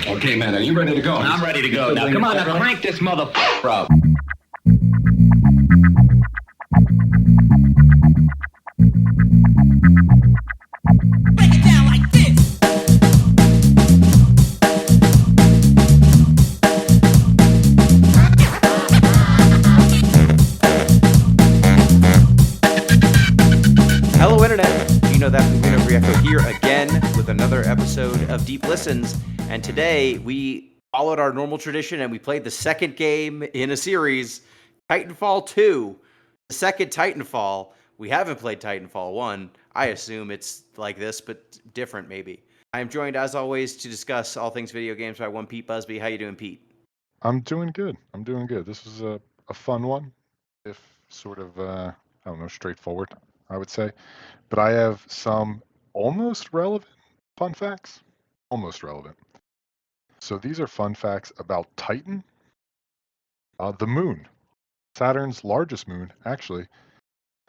Okay, man, are you ready to go? I'm ready to go. Now, come on, now crank this motherfucker up. Break it down like this. Hello, Internet. Gino, that from Gino Briecko here again with another episode of Deep Listens. And today we followed our normal tradition and we played the second game in a series, Titanfall 2. The second Titanfall. We haven't played Titanfall 1. I assume it's like this, but different maybe. I am joined, as always, to discuss all things video games by one Pete Busby. How you doing, Pete? I'm doing good. This was a fun one, if sort of, I don't know, straightforward, I would say. But I have some almost relevant fun facts. Almost relevant. So these are fun facts about Titan, the moon, Saturn's largest moon, actually.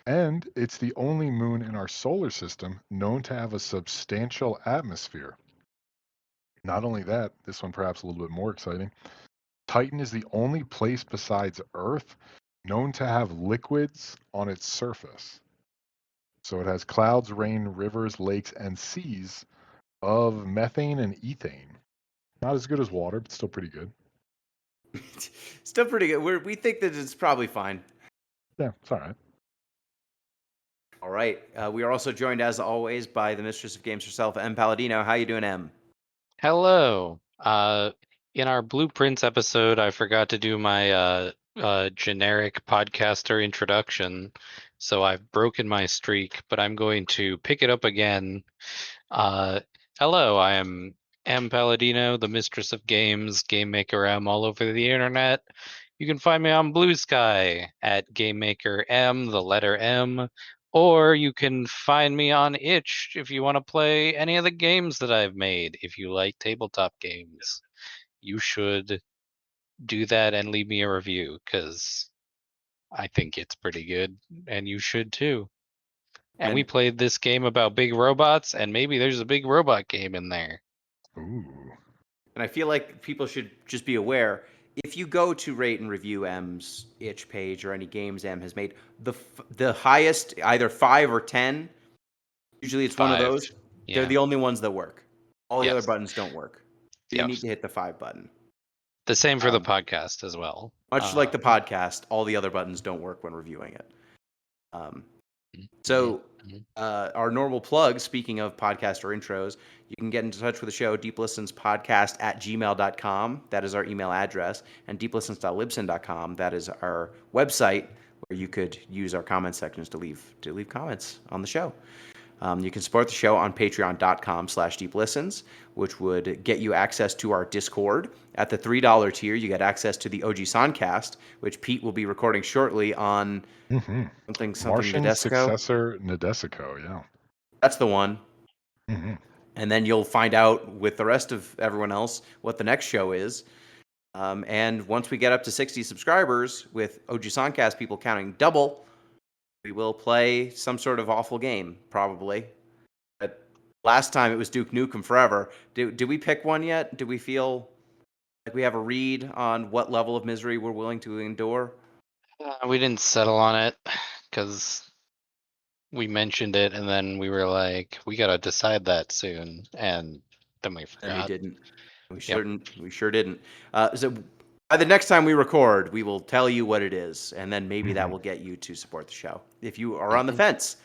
And it's the only moon in our solar system known to have a substantial atmosphere. Not only that, this one perhaps a little bit more exciting. Titan is the only place besides Earth known to have liquids on its surface. So it has clouds, rain, rivers, lakes, and seas of methane and ethane. Not as good as water, but still pretty good. Still pretty good. We think that it's probably fine. Yeah, it's all right. All right. We are also joined, as always, by the mistress of games herself, M. Palladino. How you doing, M? Hello. In our blueprints episode, I forgot to do my generic podcaster introduction, so I've broken my streak, but I'm going to pick it up again. Hello, I am M. Palladino, the mistress of games, game maker M all over the internet. You can find me on Blue Sky at Game Maker M, the letter M, or you can find me on Itch if you want to play any of the games that I've made. If you like tabletop games, you should do that and leave me a review, because I think it's pretty good, and you should too. And we played this game about big robots, and maybe there's a big robot game in there. Ooh. And I feel like people should just be aware, if you go to rate and review M's itch page or any games M has made, the highest, either 5 or 10, usually it's one of 5. those, Yeah. they're the only ones that work. All the Yes. other buttons don't work. So you Yes. need to hit the 5 button. The same for the podcast as well. Much like the podcast, all the other buttons don't work when reviewing it. So our normal plug, speaking of podcast or intros, you can get in touch with the show, deeplistenspodcast@gmail.com. That is our email address. And deeplistens.libsyn.com. That is our website where you could use our comment sections to leave comments on the show. You can support the show on patreon.com/deeplistens, which would get you access to our Discord. At the $3 tier, you get access to the OG Soncast, which Pete will be recording shortly on something Martian Nadesico. successor Nadesico, yeah. That's the one. Mm-hmm. And then you'll find out with the rest of everyone else what the next show is. And once we get up to 60 subscribers, with OG Soncast people counting double, we will play some sort of awful game, probably. But last time it was Duke Nukem Forever. Did we pick one yet? Do we feel like we have a read on what level of misery we're willing to endure? We didn't settle on it because we mentioned it, and then we were like, we gotta decide that soon, and then we forgot. And we didn't. We sure didn't. So by the next time we record, we will tell you what it is, and then maybe that will get you to support the show if you are on the fence.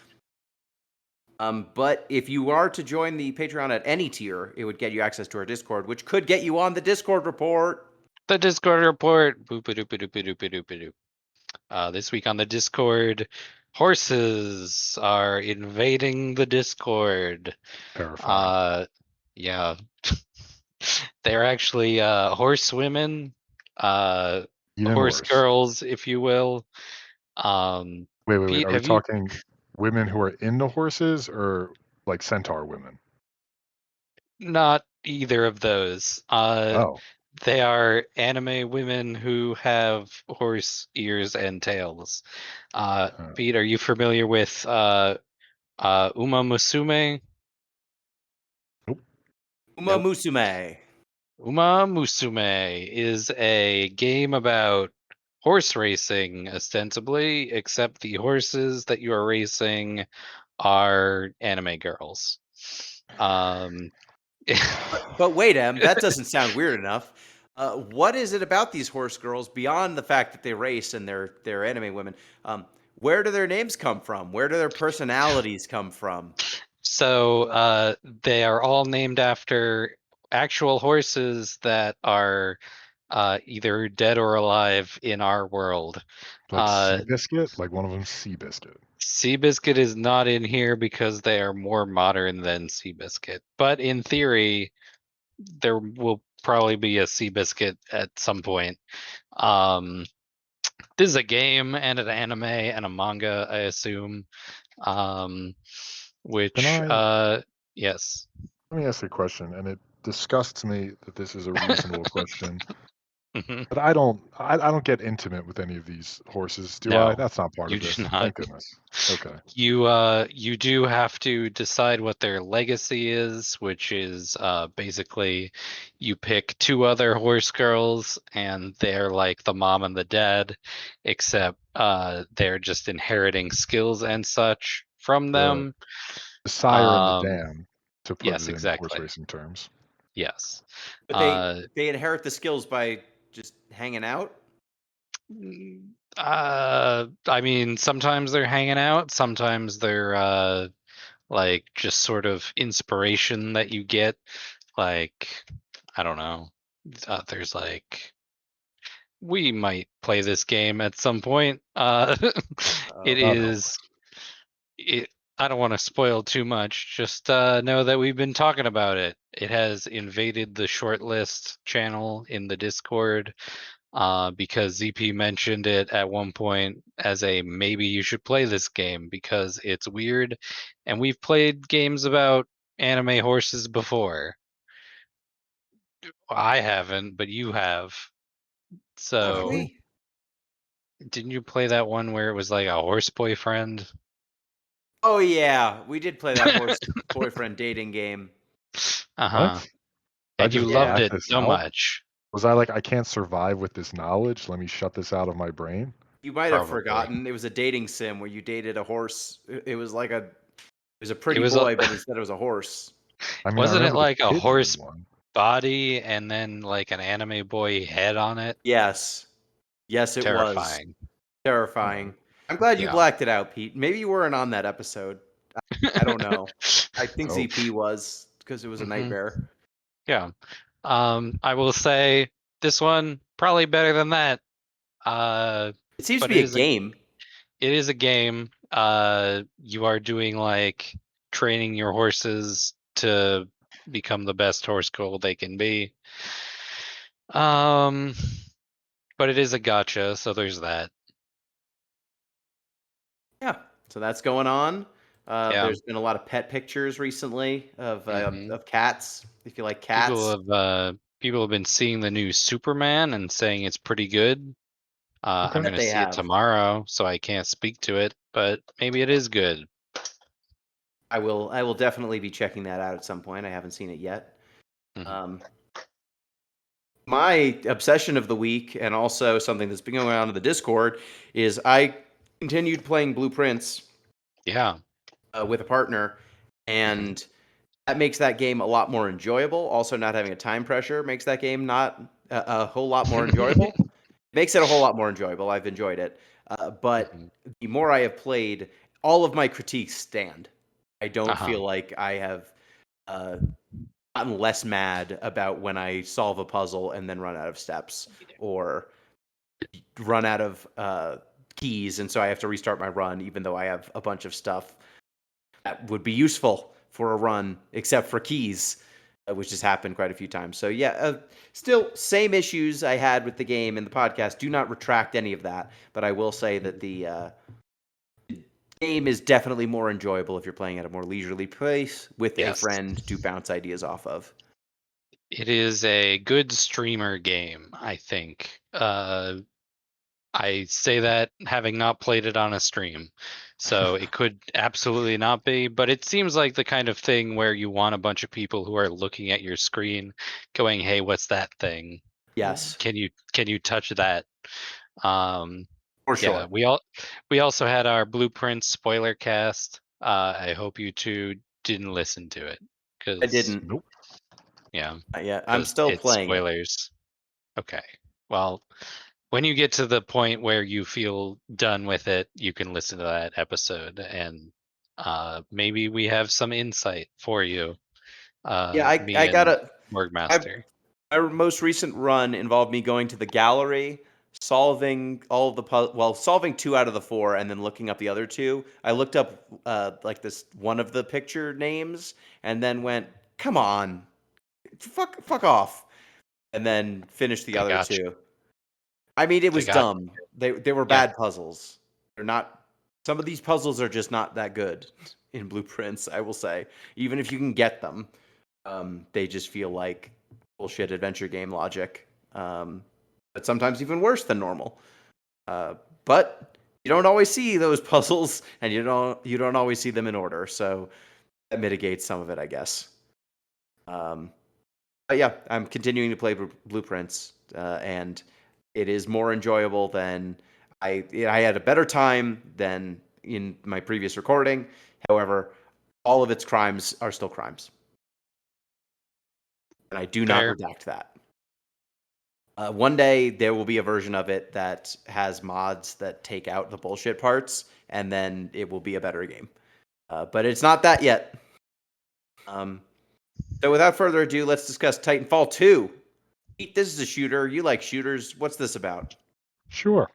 But if you are to join the Patreon at any tier, it would get you access to our Discord, which could get you on the Discord report. The Discord report. Boop-a-doop-a-doop-a-doop-a-doop. This week on the Discord, horses are invading the Discord. Terrifying. Yeah. They're actually horse women, Even horse worse. girls, if you will. Wait. Pete, Are we talking women who are into horses or like centaur women? Not either of those. They are anime women who have horse ears and tails. Pete, are you familiar with Uma Musume? Nope. Uma Musume. Uma Musume is a game about horse racing, ostensibly, except the horses that you are racing are anime girls. Um, But wait, Em, that doesn't sound weird enough. What is it about these horse girls beyond the fact that they race and they're anime women? Where do their names come from? Where do their personalities come from? so they are all named after actual horses that are either dead or alive in our world. Like Uh, Seabiscuit, like one of them Seabiscuit. Seabiscuit is not in here because they are more modern than Seabiscuit. But in theory, there will probably be a Seabiscuit at some point. Um, this is a game and an anime and a manga, I assume. Um, Can which, I yes. Let me ask you a question, and it disgusts me that this is a reasonable question, Mhm. but I don't get intimate with any of these horses, do I? No, That's not part you of do this. not. Thank goodness. Okay. You do have to decide what their legacy is, which is basically you pick two other horse girls and they're like the mom and the dad, except they're just inheriting skills and such from The them. the sire and the Um, dam, to put yes, it in horse exactly. racing terms. Yes. But Uh, they inherit the skills by just hanging out. I mean, sometimes they're hanging out, sometimes they're like just sort of inspiration that you get. Like, I don't know. There's like we might play this game at some point. It Oh, Not at all. is it. I don't want to spoil too much. Just know that we've been talking about it. It has invaded the shortlist channel in the Discord because ZP mentioned it at one point as a maybe you should play this game because it's weird, and we've played games about anime horses before. I haven't, but you have. have So, Really? we? didn't you play that one where it was like a horse boyfriend? Oh yeah, we did play that horse boyfriend dating game. Uh-huh. What? I And you just loved Yeah. blacked it this so out? much. Was I like, I can't survive with this knowledge? Let me shut this out of my brain. You might have Probably. forgotten. It was a dating sim where you dated a horse. It was like it was a It pretty was a boy, but instead it was a horse. I mean, I wasn't it remember the like a pigeon horse one. body and then like an anime boy head on it? Yes. Yes, it was. Terrifying. All right. Terrifying. I'm glad you Yeah. blacked it out, Pete. Maybe you weren't on that episode. I don't know. I think Oh, ZP was because it was a hmm nightmare. Yeah. I will say this one probably better than that. Uh, It seems to but be a game. it is a game. You are doing like training your horses to become the best horse girl they can be. Um, but it is a gotcha, so there's that. Yeah. So that's going on. Yeah. There's been a lot of pet pictures recently hmm of cats. If you like People cats, have been seeing the new Superman and saying it's pretty good. okay. I'm that gonna they see it have. tomorrow, so I can't speak to it, but maybe it is good. I will definitely be checking that out at some point. I haven't seen it yet. Mhm. Um, my obsession of the week, and also something that's been going on in the Discord, is I continued playing Blueprints Yeah. with a partner, Mhm. and that makes that game a lot more enjoyable. Also, not having a time pressure makes that game not a whole lot more enjoyable. Makes it a whole lot more enjoyable. I've enjoyed it, but Mhm. the more I have played, all of my critiques stand. I don't Uh-huh. feel like I have uh, gotten less mad about when I solve a puzzle and then run out of steps or run out of keys, and so I have to restart my run, even though I have a bunch of stuff that would be useful for a run, except for keys, which has happened quite a few times. So yeah, still same issues I had with the game and the podcast. Do not retract any of that, but I will say that the game is definitely more enjoyable if you're playing at a more leisurely pace with a Yes. friend to bounce ideas off of. It is a good streamer game, I think. I say that having not played it on a stream, so it could absolutely not be. But it seems like the kind of thing where you want a bunch of people who are looking at your screen, going, "Hey, what's that thing? Yes, Can you touch that?" Um, for yeah, sure. we also had our Blueprint spoiler cast. I hope you two didn't listen to it, I because didn't. Nope. yeah, Yeah, I'm because still it's playing it. spoilers. Okay, well, when you get to the point where you feel done with it, you can listen to that episode, and maybe we have some insight for you. Yeah, Me I and gotta. I Morgmaster. My most recent run involved me going to the gallery, solving all of the solving 2 out of the 4, and then looking up the other 2. I looked up, like, this one of the picture names and then went, "Come on, fuck off," and then finished the They other got you. 2. I mean, it They was got dumb. They were yeah. bad puzzles. They're not Some of these puzzles are just not that good in Blueprints, I will say, even if you can get them. They just feel like bullshit adventure game logic, but sometimes even worse than normal. But you don't always see those puzzles, and you don't always see them in order, so that mitigates some of it, I guess. Um, but yeah, I'm continuing to play Blueprints, and it is more enjoyable than I had a better time than in my previous recording. However, all of its crimes are still crimes, and I do not Fair. redact that. One day there will be a version of it that has mods that take out the bullshit parts, and then it will be a better game. But it's not that yet. Um, so without further ado, let's discuss Titanfall 2. Pete, this is a shooter. You like shooters. What's this about? Sure.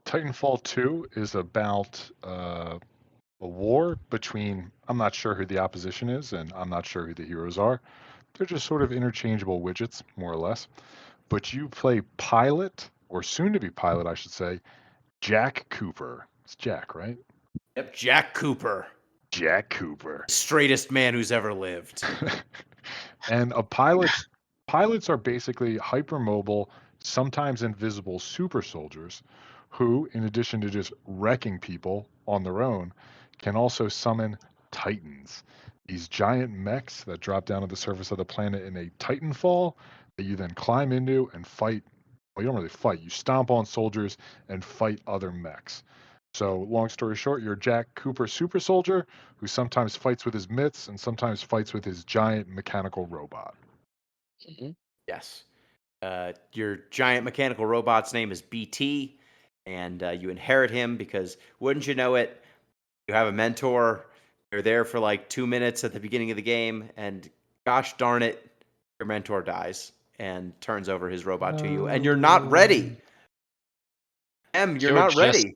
Titanfall 2 is about a war between, I'm not sure who the opposition is, and I'm not sure who the heroes are. They're just sort of interchangeable widgets, more or less. But you play pilot, or soon to be pilot, I should say, Jack Cooper. It's Jack, right? Yep, Jack Cooper, Jack Cooper. straightest man who's ever lived. And pilots are basically hypermobile, sometimes invisible super soldiers who, in addition to just wrecking people on their own, can also summon titans. These giant mechs that drop down to the surface of the planet in a Titanfall that you then climb into and fight. Well, you don't really fight, you stomp on soldiers and fight other mechs. So, long story short, you're a Jack Cooper super soldier who sometimes fights with his mitts and sometimes fights with his giant mechanical robot. Mhm. Yes. Your giant mechanical robot's name is BT, and you inherit him because, wouldn't you know it, you have a mentor. You're there for like 2 minutes at the beginning of the game, and gosh darn it, your mentor dies and turns over his robot to you, and you're not ready. No. You're You're not just ready.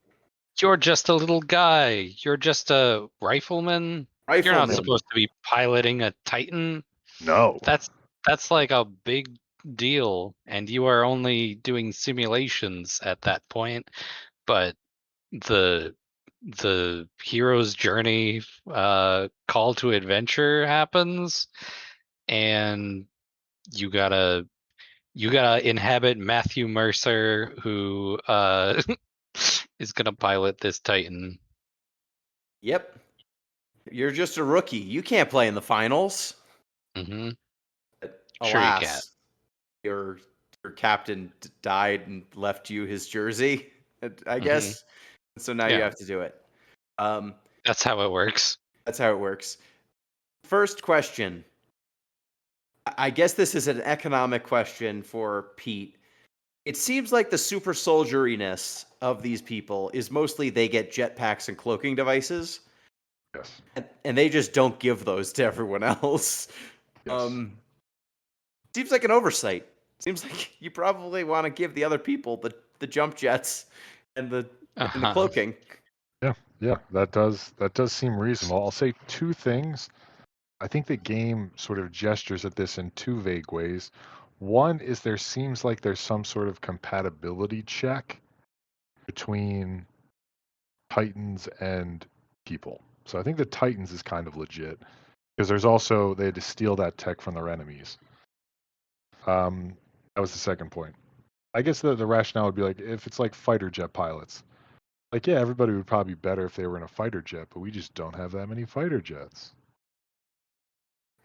you're just a little guy. You're just a rifleman. You're not Rifleman. supposed to be piloting a Titan. No. That's that's like a big deal, and you are only doing simulations at that point. But the the hero's journey call to adventure happens, and you gotta you gotta inhabit Matthew Mercer, who is gonna pilot this Titan. Yep. You're just a rookie. You can't play in the finals. Hmm. Sure you can. Alas, your captain died and left you his jersey, I Hmm. guess. So now you Yeah, have to do it. Um, that's how it works. that's how it works. First question. I guess this is an economic question for Pete. It seems like the super soldieriness of these people is mostly they get jetpacks and cloaking devices, Yes. and they just don't give those to everyone else. Yes. Um, Seems like an oversight. Seems like you probably want to give the other people the jump jets and the Uh-huh. cloaking. Yeah. Yeah. That does seem reasonable. I'll say two things. I think the game sort of gestures at this in two vague ways. One is there seems like there's some sort of compatibility check between Titans and people. So I think the Titans is kind of legit because there's also they had to steal that tech from their enemies. That was the second point. I guess the rationale would be like if it's like fighter jet pilots. Like, yeah, everybody would probably be better if they were in a fighter jet, but we just don't have that many fighter jets.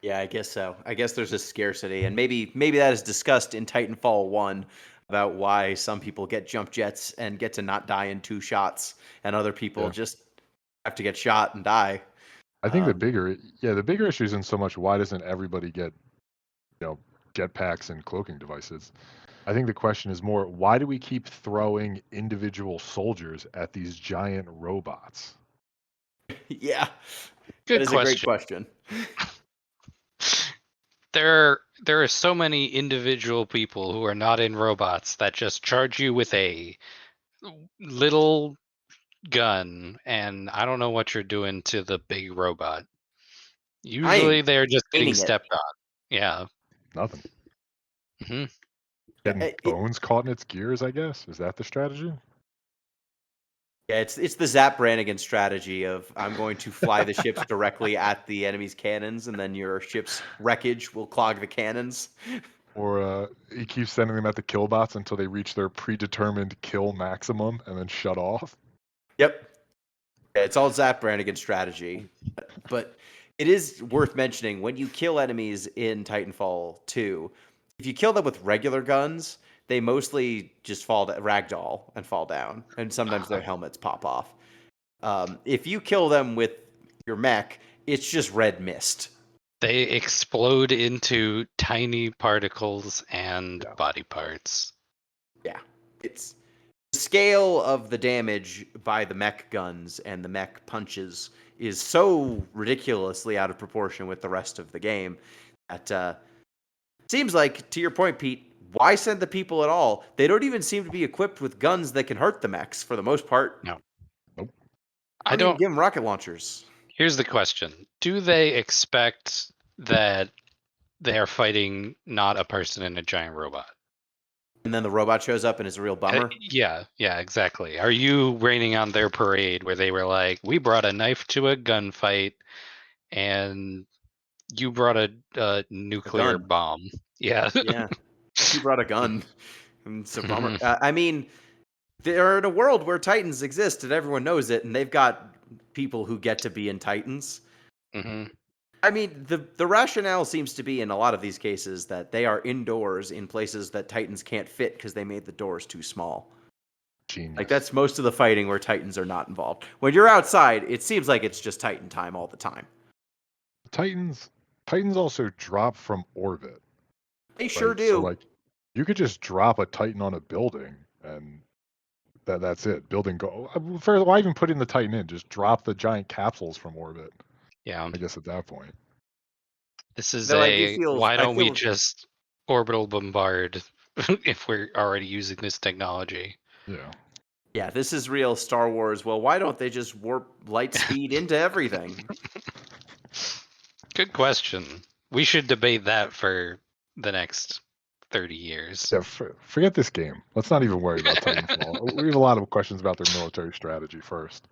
Yeah, I guess so. I guess there's a scarcity, and maybe that is discussed in Titanfall 1 about why some people get jump jets and get to not die in 2 shots, and other people Yeah. just have to get shot and die. I think the Um, bigger issue isn't so much why doesn't everybody get, jetpacks and cloaking devices. I think the question is more why do we keep throwing individual soldiers at these giant robots? yeah, that Good is a great question. question. There are so many individual people who are not in robots that just charge you with a little gun, and I don't know what you're doing to the big robot. Usually Dying, they're just getting painting it. stepped on. Yeah. Nothing. hmm Getting It- bones caught in its gears, I guess. Is that the strategy? Yeah, it's the Zap Brannigan strategy of I'm going to fly the ships directly at the enemy's cannons, and then your ship's wreckage will clog the cannons. Or he keeps sending them at the killbots until they reach their predetermined kill maximum and then shut off. Yep. Yeah, it's all Zap Brannigan strategy. But it is worth mentioning when you kill enemies in Titanfall 2, if you kill them with regular guns, they mostly just ragdoll and fall down, and sometimes their helmets pop off. If you kill them with your mech, it's just red mist. They explode into tiny particles and Yeah. body parts. Yeah, it's the scale of the damage by the mech guns and the mech punches is so ridiculously out of proportion with the rest of the game that seems like, to your point, Pete, why send the people at all? They don't even seem to be equipped with guns that can hurt the mechs for the most part. No. Nope. I Don't even don't. give them rocket launchers. Here's the question: do they expect that they are fighting not a person in a giant robot? And then the robot shows up and is a real bummer. Yeah, exactly. Are you raining on their parade where they were like, "We brought a knife to a gunfight, and you brought a nuclear gun. bomb"? Yeah. Yeah, you brought a gun. It's a bummer. I mean, they're in a world where Titans exist and everyone knows it, and they've got people who get to be in Titans. hmm I mean, the rationale seems to be in a lot of these cases that they are indoors in places that Titans can't fit because they made the doors too small. Genius. Like that's most of the fighting where Titans are not involved. When you're outside, it seems like it's just Titan time all the time. Titans also drop from orbit. They sure Right? do. So like you could just drop a Titan on a building and that's it. Building go. Why even put in the Titan in? Just drop the giant capsules from orbit. Yeah. I guess at that point. This is Though I do feel, why I don't we feel, just orbital bombard if we're already using this technology? Yeah. yeah, this is real Star Wars. Well, why don't they just warp light speed into everything? Good question. We should debate that for the next 30 years. Yeah, forget this game. Let's not even worry about Titanfall. We have a lot of questions about their military strategy first.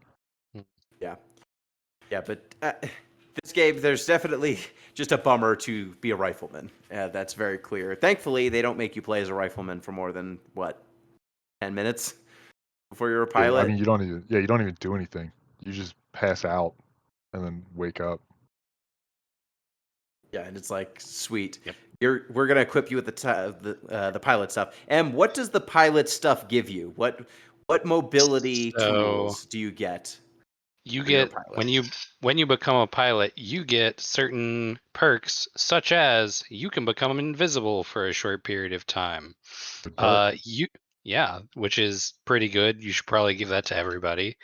Yeah, but this game, there's definitely just a bummer to be a rifleman. That's very clear. Thankfully, they don't make you play as a rifleman for more than 10 minutes before you're a Yeah, pilot. I mean, you don't even do anything. You just pass out and then wake up. Yeah, and it's like sweet. Yep. We're gonna equip you with the pilot stuff. And what does the pilot stuff give you? What mobility So- tools do you get? You When you're a get pilot. when you become a pilot, you get certain perks such as you can become invisible for a short period of time. Good perk. Which is pretty good. You should probably give that to everybody.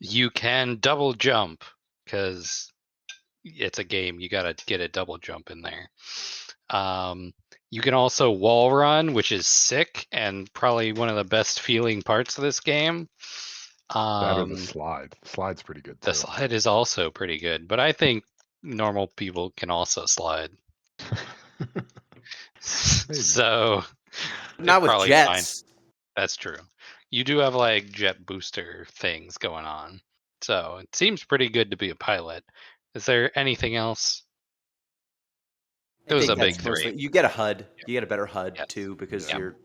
You can double jump because it's a game. You got to get a double jump in there. You can also wall run, which is sick and probably one of the best feeling parts of this game. That or the slide. The slide's pretty good too. The slide is also pretty good, but I think normal people can also slide. So Not with probably jets. that's true. You do have like jet booster things going on. So it seems pretty good to be a pilot. Is there anything else? It was a big that's three. you get a HUD. You get a better HUD Yes. too because Yeah. your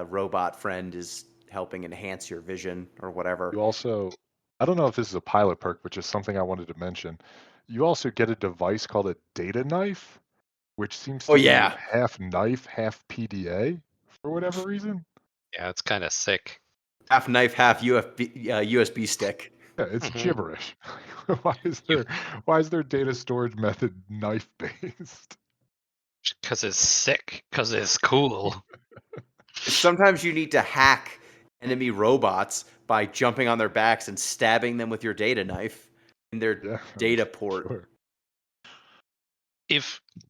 robot friend is helping enhance your vision or whatever. You also, I don't know if this is a pilot perk, but just something I wanted to mention. You also get a device called a data knife, which seems to Oh, be yeah. half knife, half PDA for whatever reason. Yeah, it's kind of sick. Half knife, half USB stick. Yeah, it's Mhm. gibberish. Why is their data storage method knife based? Because it's sick. Because it's cool. Sometimes you need to hack enemy robots by jumping on their backs and stabbing them with your data knife in their Yeah, data port. sure.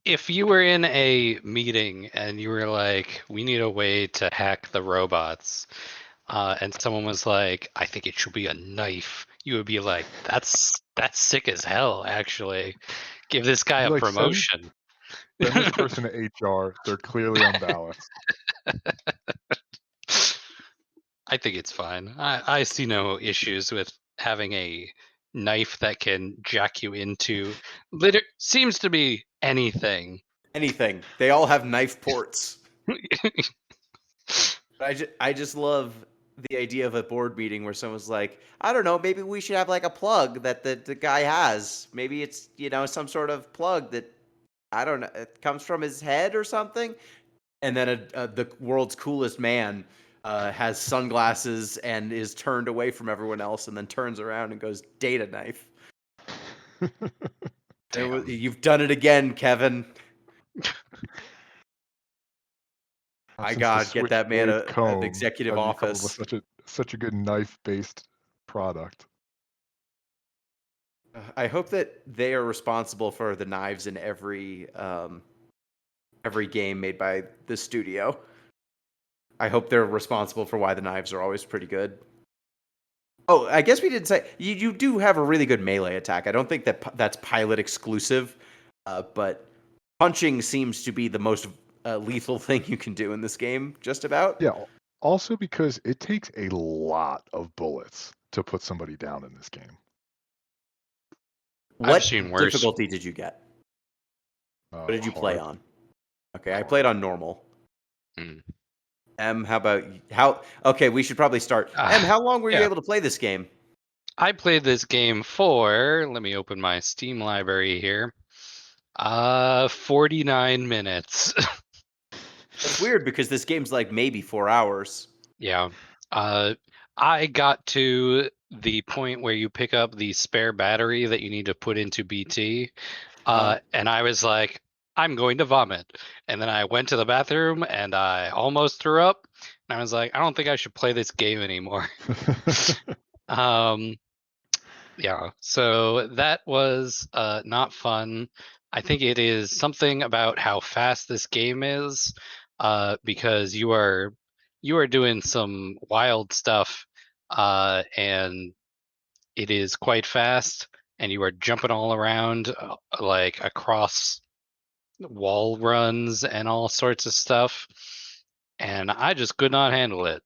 If you were in a meeting and you were like, we need a way to hack the robots, and someone was like, I think it should be a knife, you would be like, that's sick as hell, actually. Give this guy a Like promotion. send this person to HR. They're clearly unbalanced. I think it's fine. I see no issues with having a knife that can jack you into seems to be anything. Anything. They all have knife ports. I just love the idea of a board meeting where someone's like, I don't know, maybe we should have like a plug that the guy has. Maybe it's, some sort of plug that, I don't know, it comes from his head or something. And then the world's coolest man has sunglasses and is turned away from everyone else and then turns around and goes, data knife. Damn. You've done it again, Kevin. My Since the God, get that man switchblade an comb, executive how do you come up with office. such a good knife-based product? I hope that they are responsible for the knives in every game made by this studio. I hope they're responsible for why the knives are always pretty good. Oh, I guess we didn't say you do have a really good melee attack. I don't think that's pilot exclusive, but punching seems to be the most lethal thing you can do in this game. Just about. Yeah. Also because it takes a lot of bullets to put somebody down in this game. I've seen What worse. difficulty did you get? What did you play Hard. on? Okay, I played on normal. Hmm. How about how? Okay, we should probably start. How long were you Yeah. able to play this game? I played this game for, let me open my Steam library here. 49 minutes. That's weird because this game's like maybe 4 hours. Yeah. I got to the point where you pick up the spare battery that you need to put into BT. And I was like, I'm going to vomit. And then I went to the bathroom and I almost threw up. And I was like, I don't think I should play this game anymore. Um, yeah, so that was not fun. I think it is something about how fast this game is, because you are doing some wild stuff, and it is quite fast, and you are jumping all around, like across wall runs and all sorts of stuff, and I just could not handle it.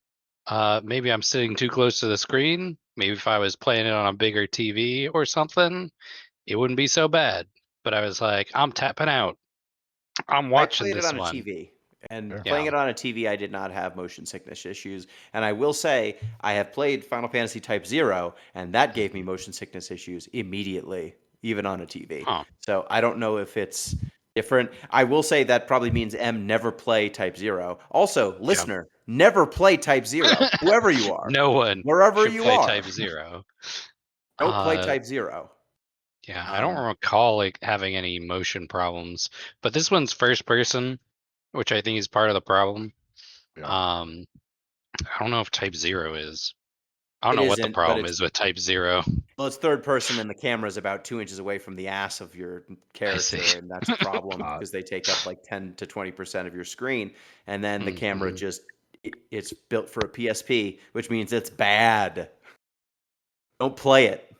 Maybe I'm sitting too close to the screen. Maybe if I was playing it on a bigger TV or something, it wouldn't be so bad. But I was like, I'm tapping out. I'm I watching played it this on a one. TV, and Yeah. playing Yeah. it on a TV, I did not have motion sickness issues. And I will say, I have played Final Fantasy Type Zero, and that gave me motion sickness issues immediately, even on a TV. Huh. So I don't know if it's different. I will say that probably means never play Type Zero. Also, listener, never play Type Zero, whoever you are, No one wherever should you play are. Type Zero. Don't play Uh, Type Zero. yeah, I don't recall like having any motion problems, but this one's first person, which I think is part of the problem. Yeah. Um, I don't know if Type Zero is. I don't It know what the isn't, but problem is with Type Zero. well, it's third person, and the camera's about 2 inches away from the ass of your I see. character, and that's a problem God. because they take up like 10 to 20% of your screen, and then the camera Mhm. just it's built for a PSP, which means it's bad. Don't play it.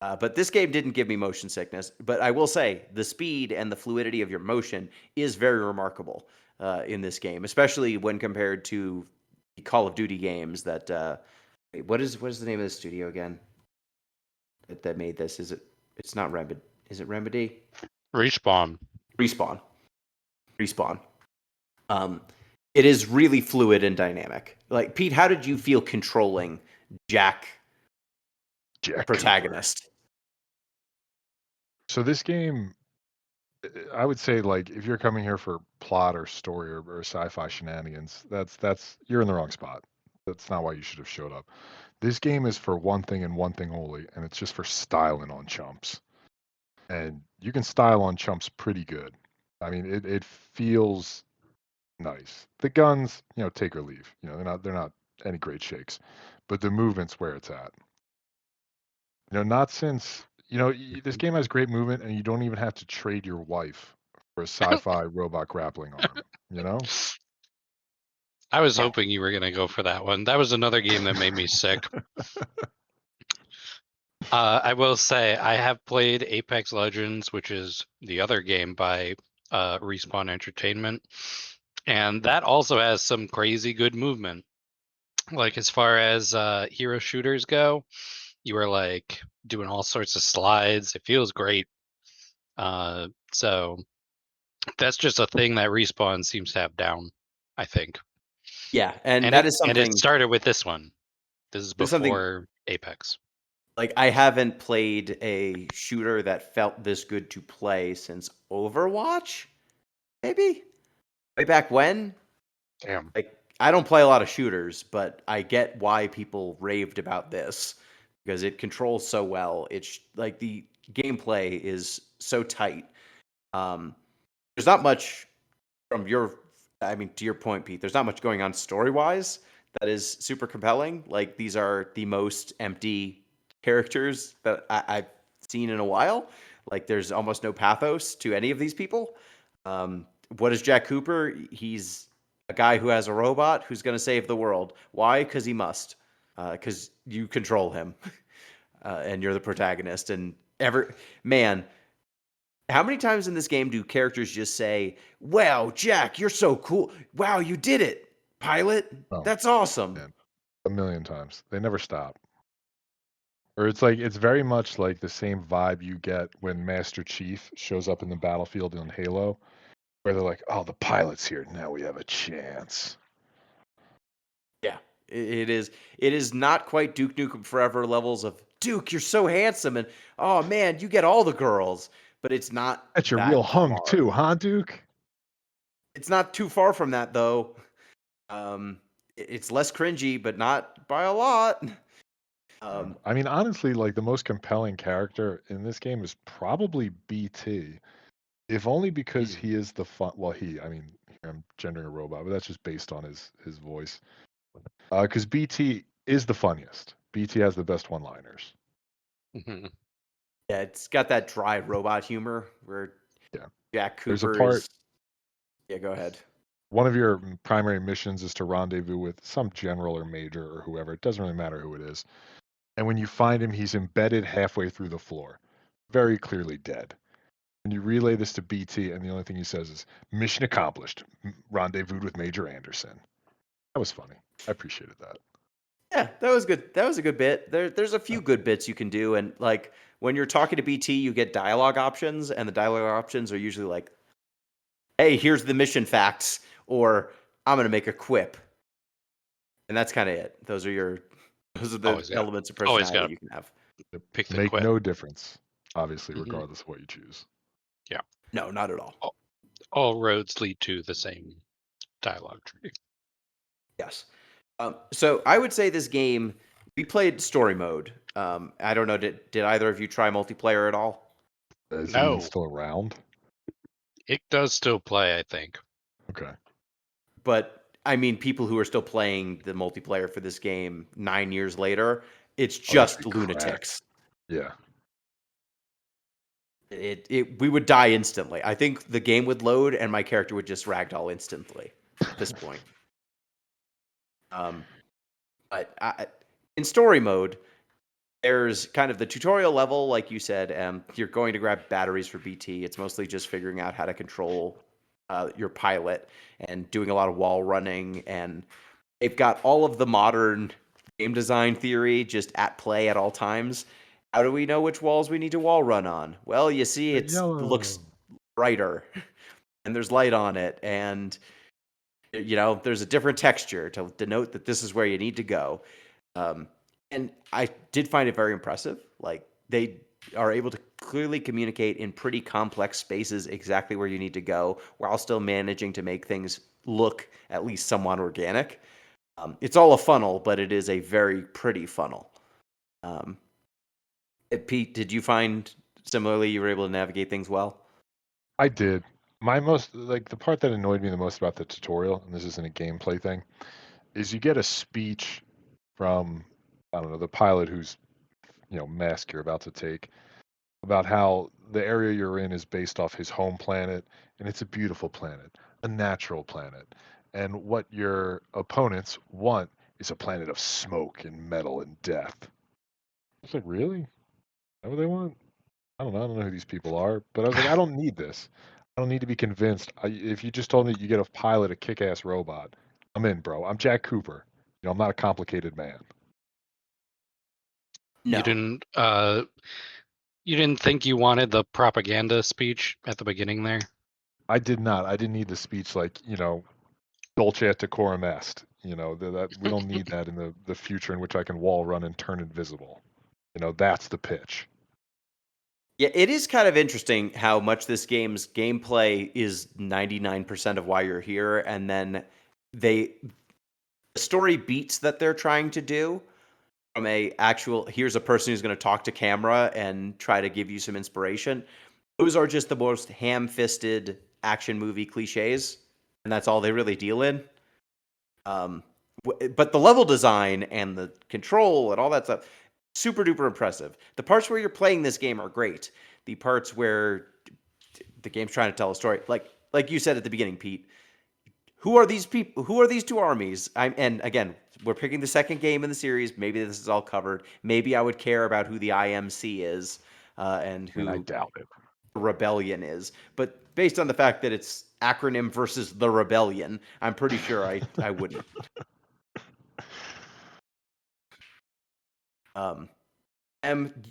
But this game didn't give me motion sickness. But I will say the speed and the fluidity of your motion is very remarkable in this game, especially when compared to the Call of Duty games. That wait, what is the name of the studio again that made this? Is it? It's not Remedy. Is it Remedy? Respawn. Respawn. It is really fluid and dynamic. Like, Pete, how did you feel controlling Jack protagonist? Cooper. So this game, I would say, like, if you're coming here for plot or story or sci-fi shenanigans, that's you're in the wrong spot. That's not why you should have showed up. This game is for one thing and one thing only, and it's just for styling on chumps. And you can style on chumps pretty good. I mean, it feels nice. The guns, take or leave. They're not any great shakes, but the movement's where it's at. Not since this game has great movement, and you don't even have to trade your wife for a sci-fi robot grappling arm. I was hoping you were going to go for that one. That was another game that made me sick. I will say I have played Apex Legends, which is the other game by Respawn Entertainment, and that also has some crazy good movement. Like, as far as hero shooters go, you are like doing all sorts of slides. It feels great. So that's just a thing that Respawn seems to have down, I think. Yeah, and And that is something. And it started with this one. This is There's something- before Apex. Like, I haven't played a shooter that felt this good to play since Overwatch, maybe? Way back when? Damn. Like, I don't play a lot of shooters, but I get why people raved about this because it controls so well. It's like the gameplay is so tight. There's not much to your point, Pete, there's not much going on story-wise that is super compelling. Like, these are the most empty characters that I've seen in a while. Like, there's almost no pathos to any of these people. What is Jack Cooper? He's a guy who has a robot who's going to save the world. Why? Because he must. Because you control him, and you're the protagonist. And man, how many times in this game do characters just say, "Wow, Jack, you're so cool. Wow, you did it, pilot. Oh, That's awesome." man. A million times. They never stop. Or it's very much like the same vibe you get when Master Chief shows up in the battlefield in Halo, where they're like, "Oh, the pilot's here. Now we have a chance." Yeah, it is. It is not quite Duke Nukem Forever levels of Duke. You're so handsome, and oh man, you get all the girls. But it's not. That's your that real hung far. too, huh, Duke? It's not too far from that though. It's less cringy, but not by a lot. I mean, honestly, like, the most compelling character in this game is probably BT, if only because he is the fun. Well, I mean, I'm gendering a robot, but that's just based on his voice. Because BT is the funniest. BT has the best one-liners. Mhm. Yeah, it's got that dry robot humor where Yeah. Jack There's a Cooper part- is. Yeah, go ahead. One of your primary missions is to rendezvous with some general or major or whoever. It doesn't really matter who it is. And when you find him, he's embedded halfway through the floor, very clearly dead. And you relay this to BT, and the only thing he says is, "Mission accomplished. Rendezvous with Major Anderson." That was funny. I appreciated that. Yeah, that was good. That was a good bit. There's a few good bits you can do, and like when you're talking to BT, you get dialogue options, and the dialogue options are usually like, "Hey, here's the mission facts," or "I'm gonna make a quip," and that's kind of it. Those are the Always got- elements of always personality got- you can have. Pick the Make quip. no difference, obviously, Mhm. regardless of what you choose. No, not at all. All roads lead to the same dialogue tree. Yes. So I would say this game, we played story mode. I don't know, did either of you try multiplayer at all? Is he No. even still around? It does still play, I think. Okay. But I mean, people who are still playing the multiplayer for this game 9 years later, it's just be lunatics. Yeah. We would die instantly. I think the game would load and my character would just ragdoll instantly at this point. But in story mode, there's kind of the tutorial level, like you said. You're going to grab batteries for BT. It's mostly just figuring out how to control your pilot and doing a lot of wall running. And they've got all of the modern game design theory just at play at all times. How do we know which walls we need to wall run on? Well, you see, it looks brighter and there's light on it, and there's a different texture to denote that this is where you need to go. Um, and I did find it very impressive. Like, they are able to clearly communicate in pretty complex spaces exactly where you need to go, while still managing to make things look at least somewhat organic. It's all a funnel, but it is a very pretty funnel. Um, Pete, did you find similarly you were able to navigate things well? I did. My most like the part that annoyed me the most about the tutorial, and this isn't a gameplay thing, is you get a speech from, I don't know, the pilot who's, mask you're about to take, about how the area you're in is based off his home planet, and it's a beautiful planet, a natural planet. And what your opponents want is a planet of smoke and metal and death. It's like, really? Is that what they want? I don't know. I don't know who these people are, but I was like, I don't need this. I don't need to be convinced. If you just told me you get a pilot, a kick-ass robot, I'm in, bro. I'm Jack Cooper. I'm not a complicated man. You No. didn't you didn't think you wanted the propaganda speech at the beginning there? I did not. I didn't need the speech like, Dolce et decorum est. That we don't need that in the future in which I can wall run and turn invisible. That's the pitch. Yeah, it is kind of interesting how much this game's gameplay is 99% of why you're here, and then the story beats that they're trying to do from a actual here's a person who's going to talk to camera and try to give you some inspiration. Those are just the most ham-fisted action movie cliches, and that's all they really deal in. Um, but the level design and the control and all that stuff, super duper impressive. The parts where you're playing this game are great. The parts where the game's trying to tell a story, like you said at the beginning, Pete. Who are these people? Who are these two armies? And again, we're picking the second game in the series. Maybe this is all covered. Maybe I would care about who the IMC is and I mean, I who doubt it. the Rebellion is. But based on the fact that it's acronym versus the Rebellion, I'm pretty sure I wouldn't. Um,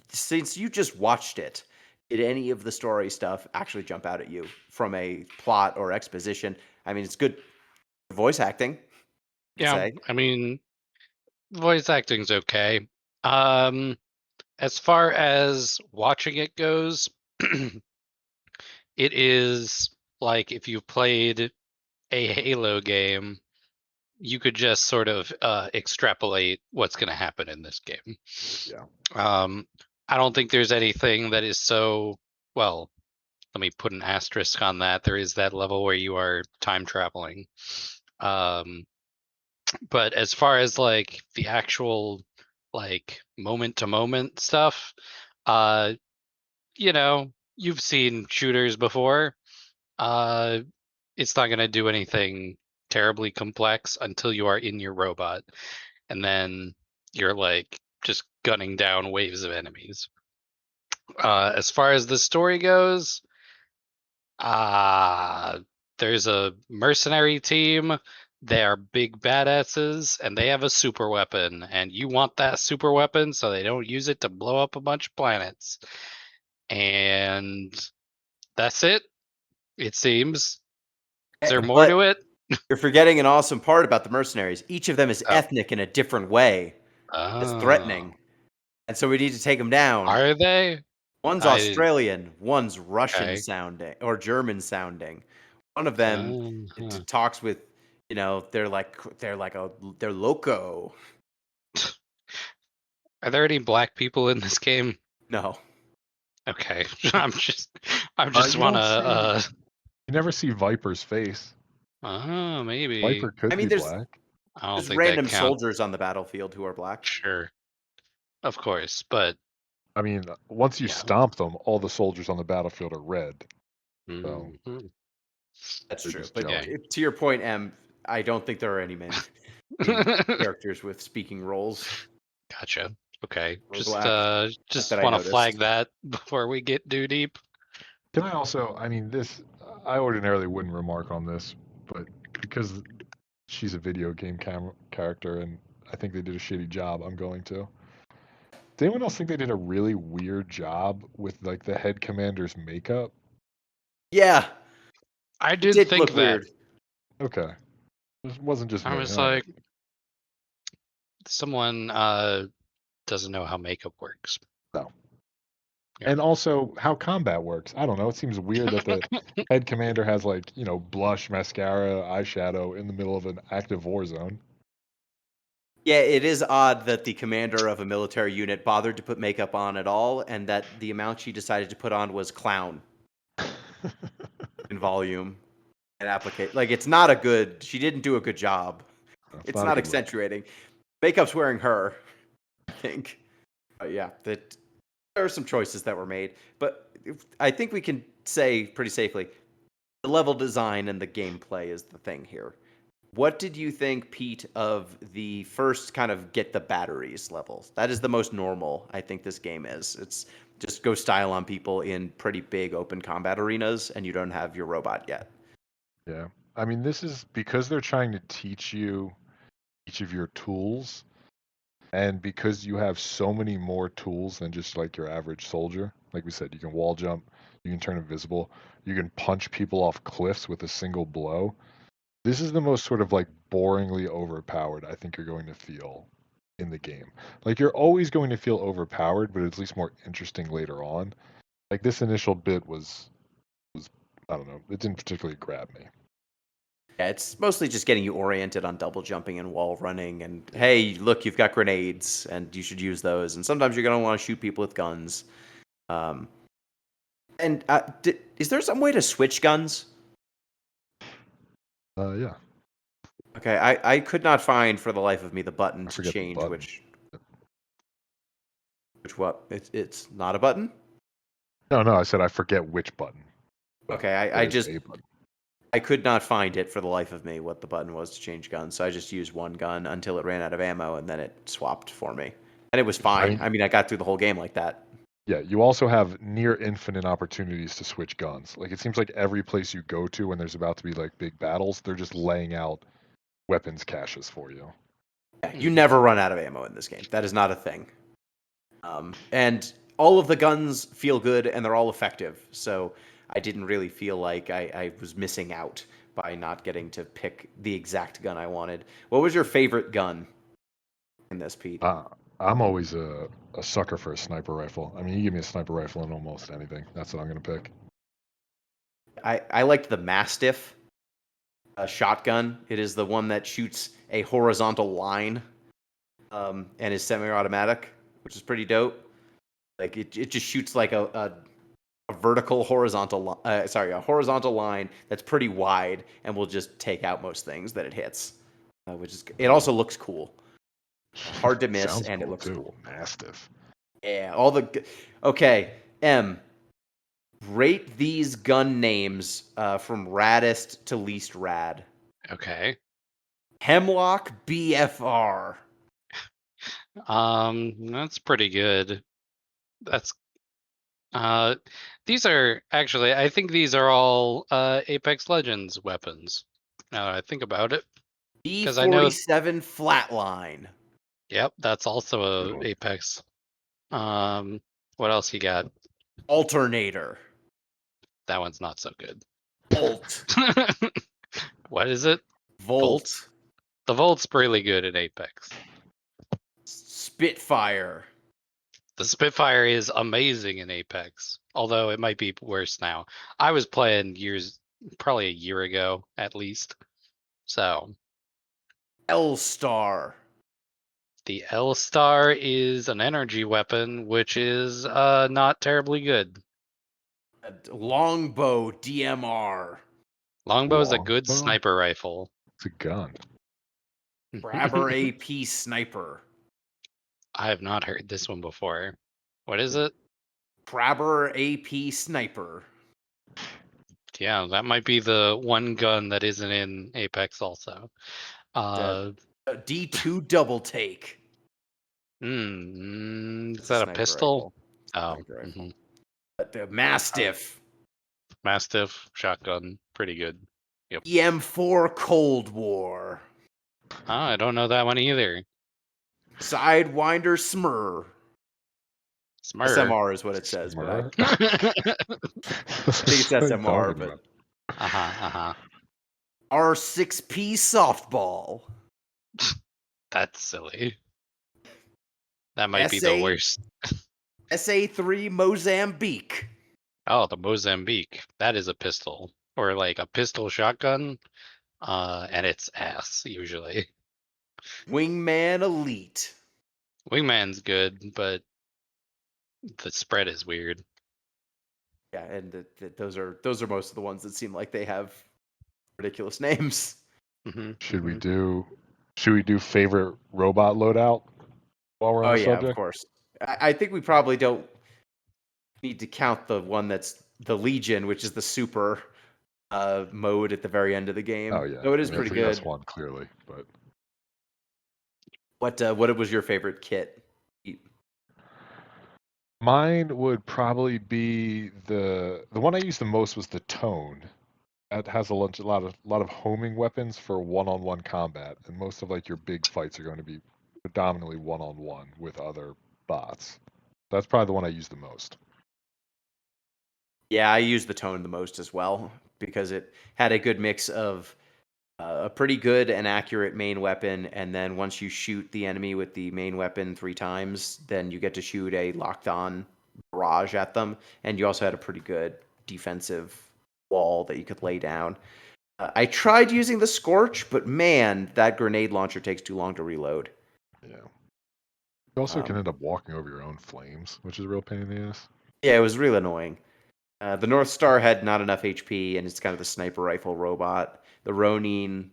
since you just watched it, did any of the story stuff actually jump out at you from a plot or exposition? I mean, it's good voice acting, I'd Yeah, say. I mean, voice acting's okay. Um, as far as watching it goes, it is like if you played a Halo game, you could just sort of extrapolate what's going to happen in this game. Yeah. I don't think there's anything that is so well. Let me put an asterisk on that. There is that level where you are time traveling. But as far as like the actual like moment to moment stuff, uh, you've seen shooters before. Uh, it's not going to do anything terribly complex until you are in your robot, and then you're like just gunning down waves of enemies. As far as the story goes, uh, there's a mercenary team. They are big badasses, and they have a super weapon, and you want that super weapon so they don't use it to blow up a bunch of planets. And that's it. It seems. Is there more But to it? you're forgetting an awesome part about the mercenaries. Each of them is Oh. ethnic in a different way. It's Oh. threatening. And so we need to take them down. Are they? One's I Australian, one's Russian okay. sounding or German sounding. One of them Uh-huh. talks with, they're loco. Are there any black people in this game? No. Okay. I'm just You wanna don't see. You never see Viper's face. oh, maybe. Viper could I mean, be there's black. I don't there's think that random counts. soldiers on the battlefield who are black. Sure. Of course, but I mean, once you yeah. stomp them, all the soldiers on the battlefield are red. So Mhm. That's they're true. just But Yeah. jelly. to your point, Em, I don't think there are any men in characters with speaking roles Gotcha. Okay. who are Just black. Not that I want to flag noticed. that before we get too deep. Can I also, I mean, I ordinarily wouldn't remark on this, but because she's a video game character and I think they did a shitty job, I'm going to. Does anyone else think they did a really weird job with like the head commander's makeup? Yeah, I it did did think look that. weird. Okay. It wasn't just I me. was All right. like, someone doesn't know how makeup works. No. Yeah. And also how combat works. I don't know. It seems weird that the head commander has like, blush, mascara, eyeshadow in the middle of an active war zone. Yeah, it is odd that the commander of a military unit bothered to put makeup on at all, and that the amount she decided to put on was clown in volume and applicate. Like, it's not a good. She didn't do a good job. That's It's not a not good look. accentuating. Makeup's wearing her, I think. But yeah, that there are some choices that were made, but I think we can say pretty safely the level design and the gameplay is the thing here. What did you think, Pete, of the first kind of get the batteries levels? That is the most normal I think this game is. It's just go style on people in pretty big open combat arenas, and you don't have your robot yet. Yeah. I mean, this is because they're trying to teach you each of your tools, and because you have so many more tools than just like your average soldier. Like we said, you can wall jump, you can turn invisible, you can punch people off cliffs with a single blow. This is the most sort of like boringly overpowered I think you're going to feel in the game. Like you're always going to feel overpowered, but it's at least more interesting later on. Like this initial bit was I don't know, it didn't particularly grab me. Yeah, it's mostly just getting you oriented on double jumping and wall running, and hey, look, you've got grenades, and you should use those. And sometimes you're gonna want to shoot people with guns. Um, and is there some way to switch guns? Yeah, Okay, I could not find for the life of me the button I to forget the change button. which what it's not a button. No, I said I forget which button. But Okay, I there is just a button. I could not find it for the life of me what the button was to change guns, so I just used one gun until it ran out of ammo, and then it swapped for me, and it was fine. mean- I mean, I got through the whole game like that. Yeah, you also have near infinite opportunities to switch guns. Like it seems like every place you go to when there's about to be like big battles, they're just laying out weapons caches for you. Yeah, you never run out of ammo in this game. That is not a thing. And all of the guns feel good and they're all effective. So I didn't really feel like I was missing out by not getting to pick the exact gun I wanted. What was your favorite gun in this, Pete? I'm always a sucker for a sniper rifle. I mean, you give me a sniper rifle in almost anything. That's what I'm going to pick. I liked the Mastiff shotgun. It is the one that shoots a horizontal line and is semi-automatic, which is pretty dope. Like it just shoots like a vertical horizontal a horizontal line that's pretty wide and will just take out most things that it hits, which is it also looks cool, hard to miss, Sounds and it cool looks too. cool. Mastiff. Yeah, okay. Rate these gun names from raddest to least rad. Okay. Hemlock BFR. That's pretty good. That's uh these are actually I think these are all Apex Legends weapons. Now that I think about it. Because I know B47 Flatline. yep, that's also Good a one. Apex. What else you got? Alternator. That one's not so good. Volt. What is it? Volt. The Volt's really good at Apex. Spitfire. The Spitfire is amazing in Apex, although it might be worse now. I was playing probably a year ago at least. So L-Star. the L Star is an energy weapon, which is not terribly good. Longbow DMR. Longbow is a good Longbow? sniper rifle. It's a gun. Grabber AP Sniper. I have not heard this one before. What is it? Crabber AP Sniper. Yeah, that might be the one gun that isn't in Apex also. D2 Double Take. Is It's a that a sniper pistol? rifle. Oh, Sniper rifle. mhm. The Mastiff. Mastiff shotgun, pretty good. Yep. EM4 Cold War. I don't know that one either. Sidewinder Smur. Smur. SMR is what it says, but I think it's What are you SMR. talking But about? R6P softball. That's silly. That might be the SA worst. SA3 Mozambique. Oh, the Mozambique. That is a pistol. Or like a pistol shotgun. And it's ass, usually. Wingman Elite. Wingman's good, but the spread is weird. Yeah, and those are most of the ones that seem like they have ridiculous names. Should we do favorite robot loadout while we're on Oh the yeah, of subject? course. I think we probably don't need to count the one that's the Legion, which is the super mode at the very end of the game. Oh yeah. Though it is I mean, pretty that's good. one clearly, but What was your favorite kit? mine would probably be the one I used the most was the Tone. That has a lot of homing weapons for one-on-one combat, and most of like your big fights are going to be predominantly one-on-one with other bots. That's probably the one I use the most. Yeah, I used the Tone the most as well because it had a good mix of a pretty good and accurate main weapon, and then once you shoot the enemy with the main weapon 3 times, then you get to shoot a locked-on barrage at them, and you also had a pretty good defensive wall that you could lay down. I tried using the Scorch, but man, that grenade launcher takes too long to reload. Yeah. You also can Um, end up walking over your own flames, which is a real pain in the ass. Yeah, it was real annoying. The North Star had not enough HP, and it's kind of the sniper rifle robot. The Ronin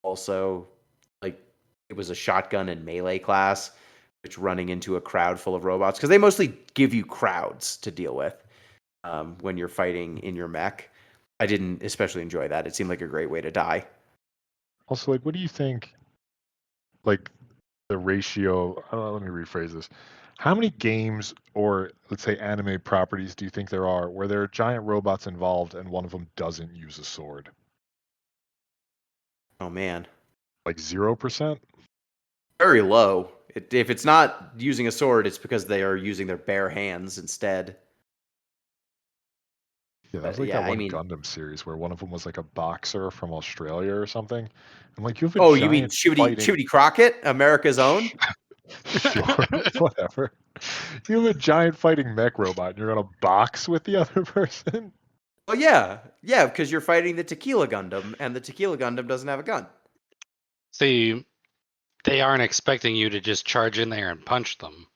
also, like, it was a shotgun and melee class, which running into a crowd full of robots, because they mostly give you crowds to deal with when you're fighting in your mech. I didn't especially enjoy that. It seemed like a great way to die. Also, like, what do you think? Like, the ratio. Let me rephrase this. How many games or let's say anime properties do you think there are where there are giant robots involved and one of them doesn't use a sword? Oh man, Like 0%? very low. If it's not using a sword, it's because they are using their bare hands instead. Yeah, that was But like yeah, that I one mean, Gundam series where one of them was like a boxer from Australia or something. I'm like, you have a oh, you mean giant fighting. Shooty Crockett, America's own? Sure, whatever. You have a giant fighting mech robot and you're gonna box with the other person? Oh yeah, because you're fighting the Tequila Gundam, and the Tequila Gundam doesn't have a gun. See, they aren't expecting you to just charge in there and punch them.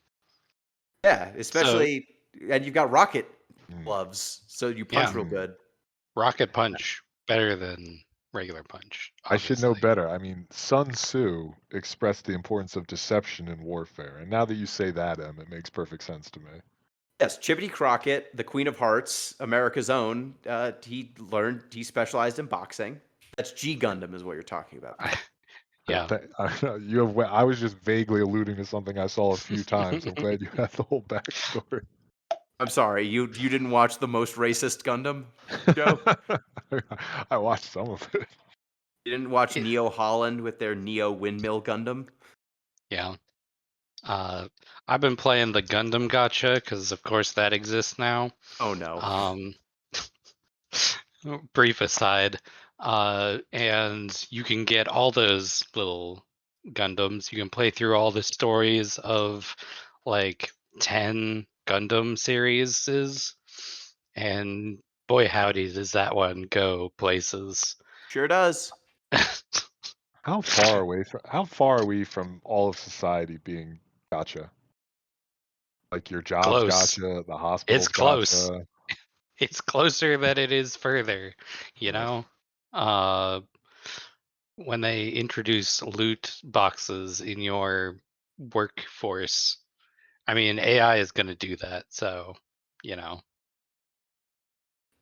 Yeah, So, especially, and you've got rocket Mm. gloves, so you Yeah. punch real good. rocket punch better than regular punch. I should know obviously. better. I mean, Sun Tzu expressed the importance of deception in warfare. And now that you say that, Em, it makes perfect sense to me. Yes, Chippity Crockett, the Queen of Hearts, America's own. He specialized in boxing. That's G Gundam, is what you're talking about. Yeah. I was just vaguely alluding to something I saw a few times. I'm glad you had the whole backstory. I'm sorry, you didn't watch the most racist Gundam, Joe? I watched some of it. You didn't watch It- Neo Holland with their Neo Windmill Gundam? Yeah. I've been playing the Gundam Gacha because, of course, that exists now. Oh no. Brief aside, and you can get all those little Gundams. You can play through all the stories of like 10 Gundam series, and boy howdy does that one go places. Sure does. How far are we from all of society being gotcha? Like your job's Close. gotcha, the It's hospital's close. gotcha. It's closer than it is further, you Yeah. know? Uh when they introduce loot boxes in your workforce, I mean AI is going to do that, so, you know.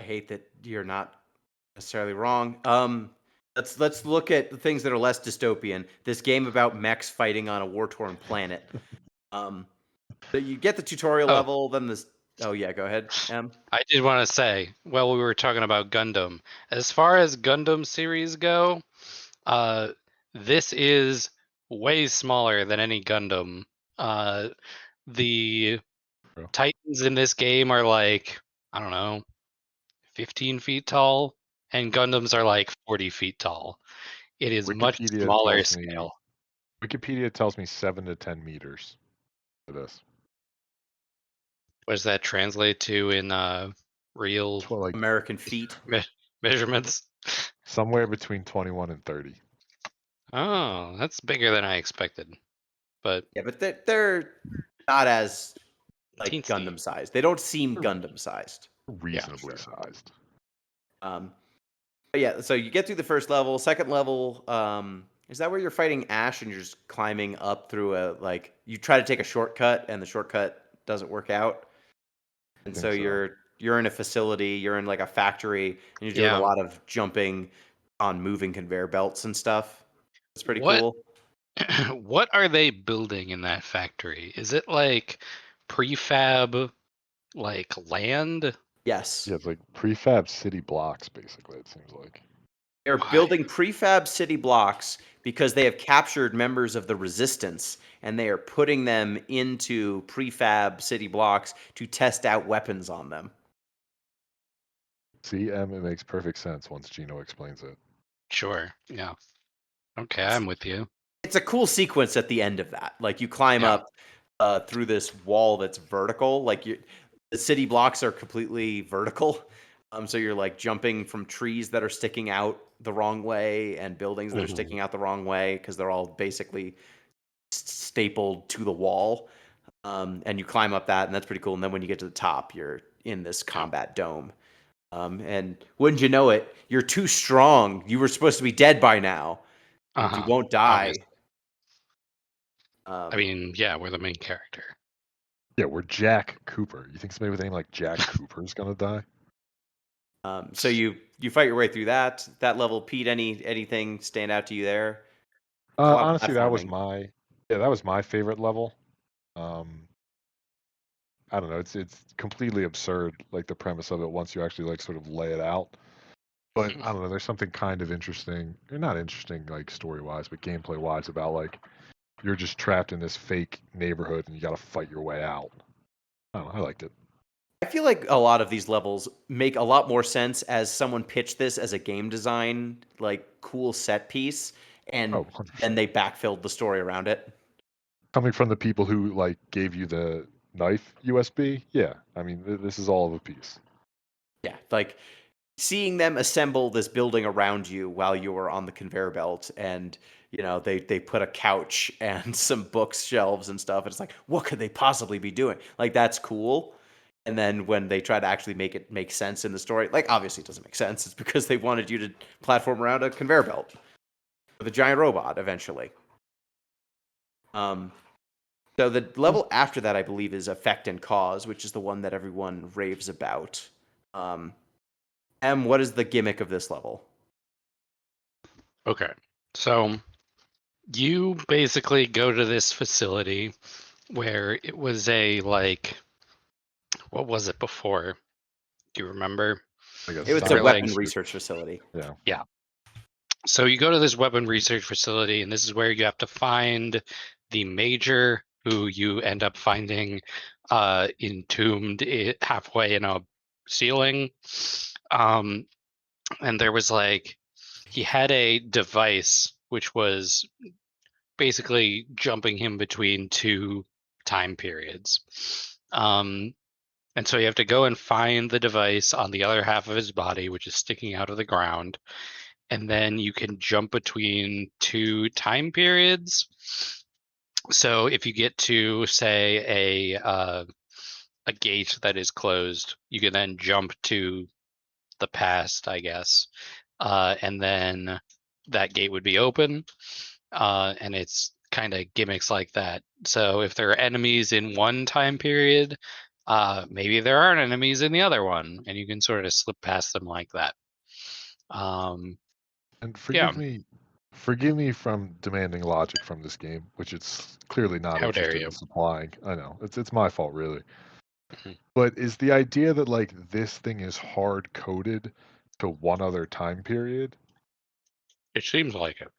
I hate that you're not necessarily wrong. Let's look at the things that are less dystopian. This game about mechs fighting on a war-torn planet. So you get the tutorial Oh. level, then this. Oh yeah, go ahead, Em. I did want to say, well, we were talking about Gundam. As far as Gundam series go, this is way smaller than any Gundam. The Titans in this game are like, I don't know, 15 feet tall, and Gundams are like 40 feet tall. It is much Wikipedia smaller tells me scale. Wikipedia tells me 7 to 10 meters for this. What does that translate to in real Well, like American feet. measurements? somewhere between 21 and 30. Oh, that's bigger than I expected. But Yeah, but they're not as like teensy. Gundam sized. They don't seem Gundam sized. Reasonably sure. sized. But yeah, so you get through the first level. Second level, is that where you're fighting Ash and you're just climbing up through a like you try to take a shortcut and the shortcut doesn't work out, and so so. you're in a facility, you're in like a factory, and you're doing Yeah. a lot of jumping on moving conveyor belts and stuff. It's pretty What- cool. What are they building in that factory? Is it like prefab, like land? Yes. Yeah, it's like prefab city blocks, basically, it seems like. They're Why? building prefab city blocks because they have captured members of the resistance and they are putting them into prefab city blocks to test out weapons on them. See, it makes perfect sense once Gino explains it. Sure. Yeah. Okay, I'm with you. It's a cool sequence at the end of that. Like you climb Yeah. up through this wall that's vertical. Like the city blocks are completely vertical. So you're like jumping from trees that are sticking out the wrong way and buildings that are sticking out the wrong way because they're all basically stapled to the wall. And you climb up that, and that's pretty cool. And then when you get to the top, you're in this combat dome. And wouldn't you know it, you're too strong. You were supposed to be dead by now. And you won't die. I mean, yeah, we're the main character. Yeah, we're Jack Cooper. You think somebody with a name like Jack Cooper is gonna die? So you fight your way through that level. Pete, anything stand out to you there? It's a lot of Honestly, that was platforming. that was my favorite level. I don't know, it's completely absurd, like the premise of it once you actually like sort of lay it out. But I don't know, there's something kind of interesting, or not interesting like story wise, but gameplay wise about like you're just trapped in this fake neighborhood and you got to fight your way out. I don't know, I liked it. I feel like a lot of these levels make a lot more sense as someone pitched this as a game design, like cool set piece, and Oh, 100%. then they backfilled the story around it. Coming from the people who like gave you the knife USB, yeah, I mean this is all of a piece. Yeah, like seeing them assemble this building around you while you were on the conveyor belt, and they put a couch and some bookshelves and stuff, and it's like, what could they possibly be doing? Like that's cool. And then when they try to actually make it make sense in the story, like obviously it doesn't make sense. It's because they wanted you to platform around a conveyor belt with a giant robot eventually. So the level after that, I believe, is Effect and Cause, which is the one that everyone raves about. What is the gimmick of this level? Okay. So you basically go to this facility where it was what was it before? Do you remember? Like It was a They're weapon like- research facility. Yeah. So you go to this weapon research facility, and this is where you have to find the major, who you end up finding entombed halfway in a ceiling. And there was he had a device which was basically jumping him between two time periods. And so you have to go and find the device on the other half of his body, which is sticking out of the ground. And then you can jump between two time periods. So if you get to, say, a gate that is closed, you can then jump to the past, I guess. And then that gate would be open. And it's kind of gimmicks like that. So if there are enemies in one time period, maybe there aren't enemies in the other one, and you can sort of slip past them like that. And forgive me from demanding logic from this game, which it's clearly not How dare interested you. in supplying. I know it's my fault, really. Mhm. But is the idea that like this thing is hard coded to one other time period? It seems like it.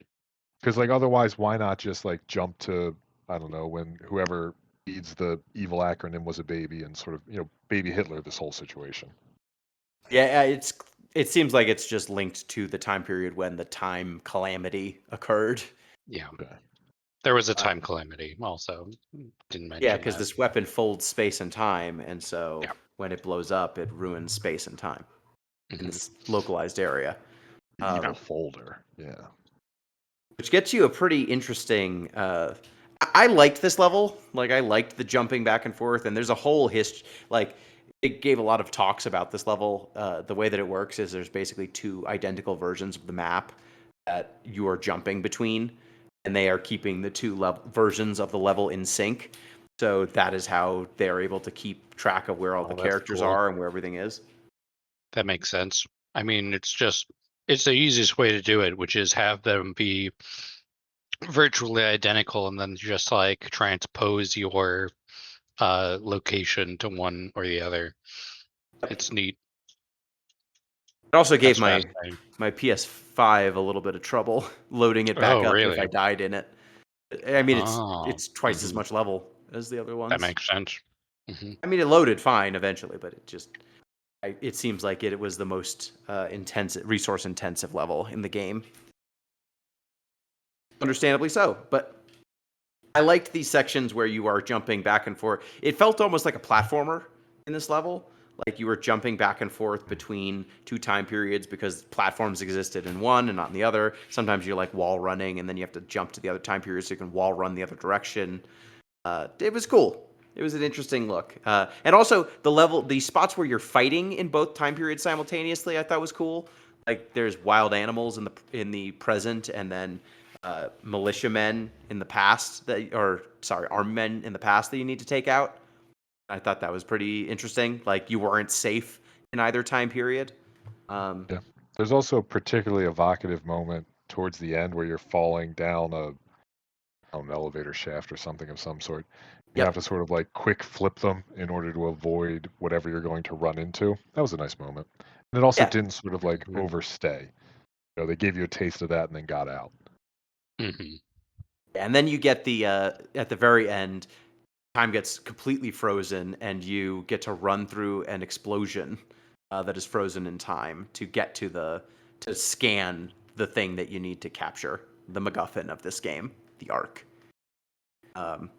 Because like otherwise, why not just like jump to, I don't know, when whoever Leads the evil acronym was a baby and sort of, baby Hitler, this whole situation. Yeah, it seems like it's just linked to the time period when the time calamity occurred. Yeah. Okay. There was a time calamity also. Didn't Yeah, mention because that. this weapon folds space and time, and so Yeah. when it blows up, it ruins space and time in Mhm. this localized area. The evil Um, folder. Yeah. which gets you a pretty interesting. I liked this level. Like I liked the jumping back and forth, and there's a whole history. Like it gave a lot of talks about this level. The way that it works is there's basically two identical versions of the map that you are jumping between, and they are keeping the two versions of the level in sync. So that is how they're able to keep track of where all the Oh, that's characters cool. are and where everything is. That makes sense. I mean, it's the easiest way to do it, which is have them be virtually identical and then just like transpose your location to one or the other. It's neat. It also gave That's my fascinating. PS5 a little bit of trouble loading it back Oh, up if I really? died in it. I mean, Oh, it's twice as much level as the other that ones. makes sense. Hmm. I mean, it loaded fine eventually, but it seems like it was the most intensive, resource intensive level in the game. Understandably so, but I liked these sections where you are jumping back and forth. It felt almost like a platformer in this level. Like you were jumping back and forth between two time periods because platforms existed in one and not in the other. Sometimes you're like wall running and then you have to jump to the other time period so you can wall run the other direction. It was cool. It was an interesting look, and also the spots where you're fighting in both time periods simultaneously, I thought was cool. Like there's wild animals in the present, and then militiamen in the past armed men in the past that you need to take out. I thought that was pretty interesting. Like you weren't safe in either time period. Um, Yeah. There's also a particularly evocative moment towards the end where you're falling down an elevator shaft or something of some sort. You have yep. to sort of like quick flip them in order to avoid whatever you're going to run into. That was a nice moment. And it also Yeah. didn't sort of like Mhm. overstay. They gave you a taste of that and then got out. Mhm. And then you get the at the very end, time gets completely frozen and you get to run through an explosion that is frozen in time to get to scan the thing that you need to capture, the MacGuffin of this game, the Ark. Um,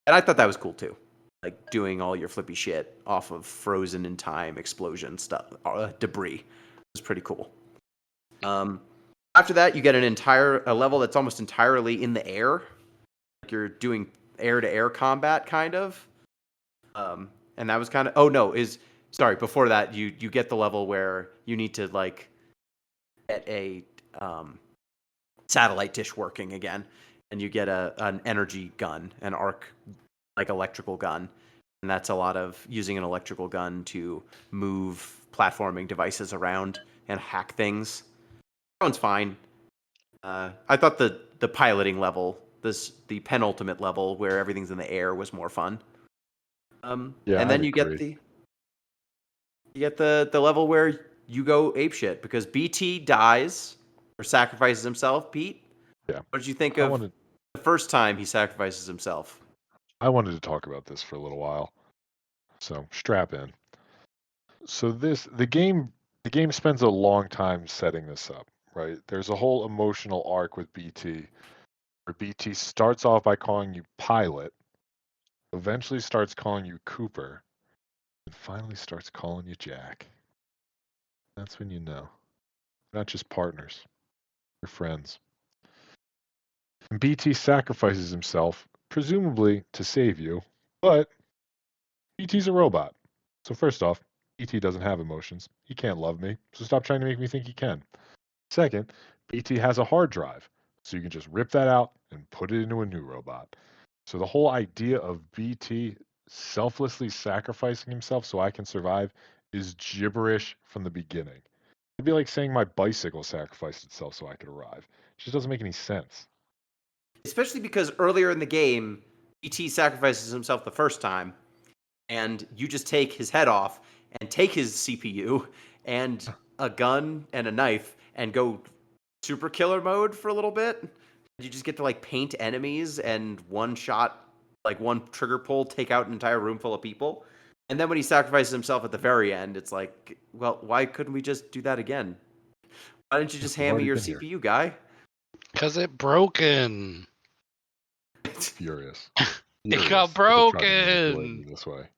and I thought that was cool too, like doing all your flippy shit off of frozen in time explosion stuff, debris. It was pretty cool. Um, after that, you get a level that's almost entirely in the air, like you're doing air to air combat kind of. And that was kind of before that you get the level where you need to like get a satellite dish working again, and you get an energy gun, an arc like electrical gun, and that's a lot of using an electrical gun to move platforming devices around and hack things. That one's fine. I thought the piloting level, the penultimate level where everything's in the air, was more fun. Yeah, And I'd then agree. you get the level where you go apeshit because BT dies or sacrifices himself. Pete, Yeah. what did you think I of wanted the first time he sacrifices himself? I wanted to talk about this for a little while. So strap in. So the game spends a long time setting this up, right? There's a whole emotional arc with BT where BT starts off by calling you Pilot, eventually starts calling you Cooper, and finally starts calling you Jack. That's when you know. Not just partners, you're friends. And BT sacrifices himself, presumably to save you, but BT's a robot. So first off, BT doesn't have emotions. He can't love me, so stop trying to make me think he can. Second, BT has a hard drive, so you can just rip that out and put it into a new robot. So the whole idea of BT selflessly sacrificing himself so I can survive is gibberish from the beginning. It'd be like saying my bicycle sacrificed itself so I could arrive. It just doesn't make any sense. Especially because earlier in the game, BT sacrifices himself the first time, and you just take his head off and take his CPU and a gun and a knife and go super killer mode for a little bit. You just get to like paint enemies and one shot like one trigger pull, take out an entire room full of people. And then when he sacrifices himself at the very end, it's like, well, why couldn't we just do that again? Why didn't you just We've hand me already your been here. CPU, guy? Because it broken. Furious. It Furious got that they tried to manipulate me broken. this way.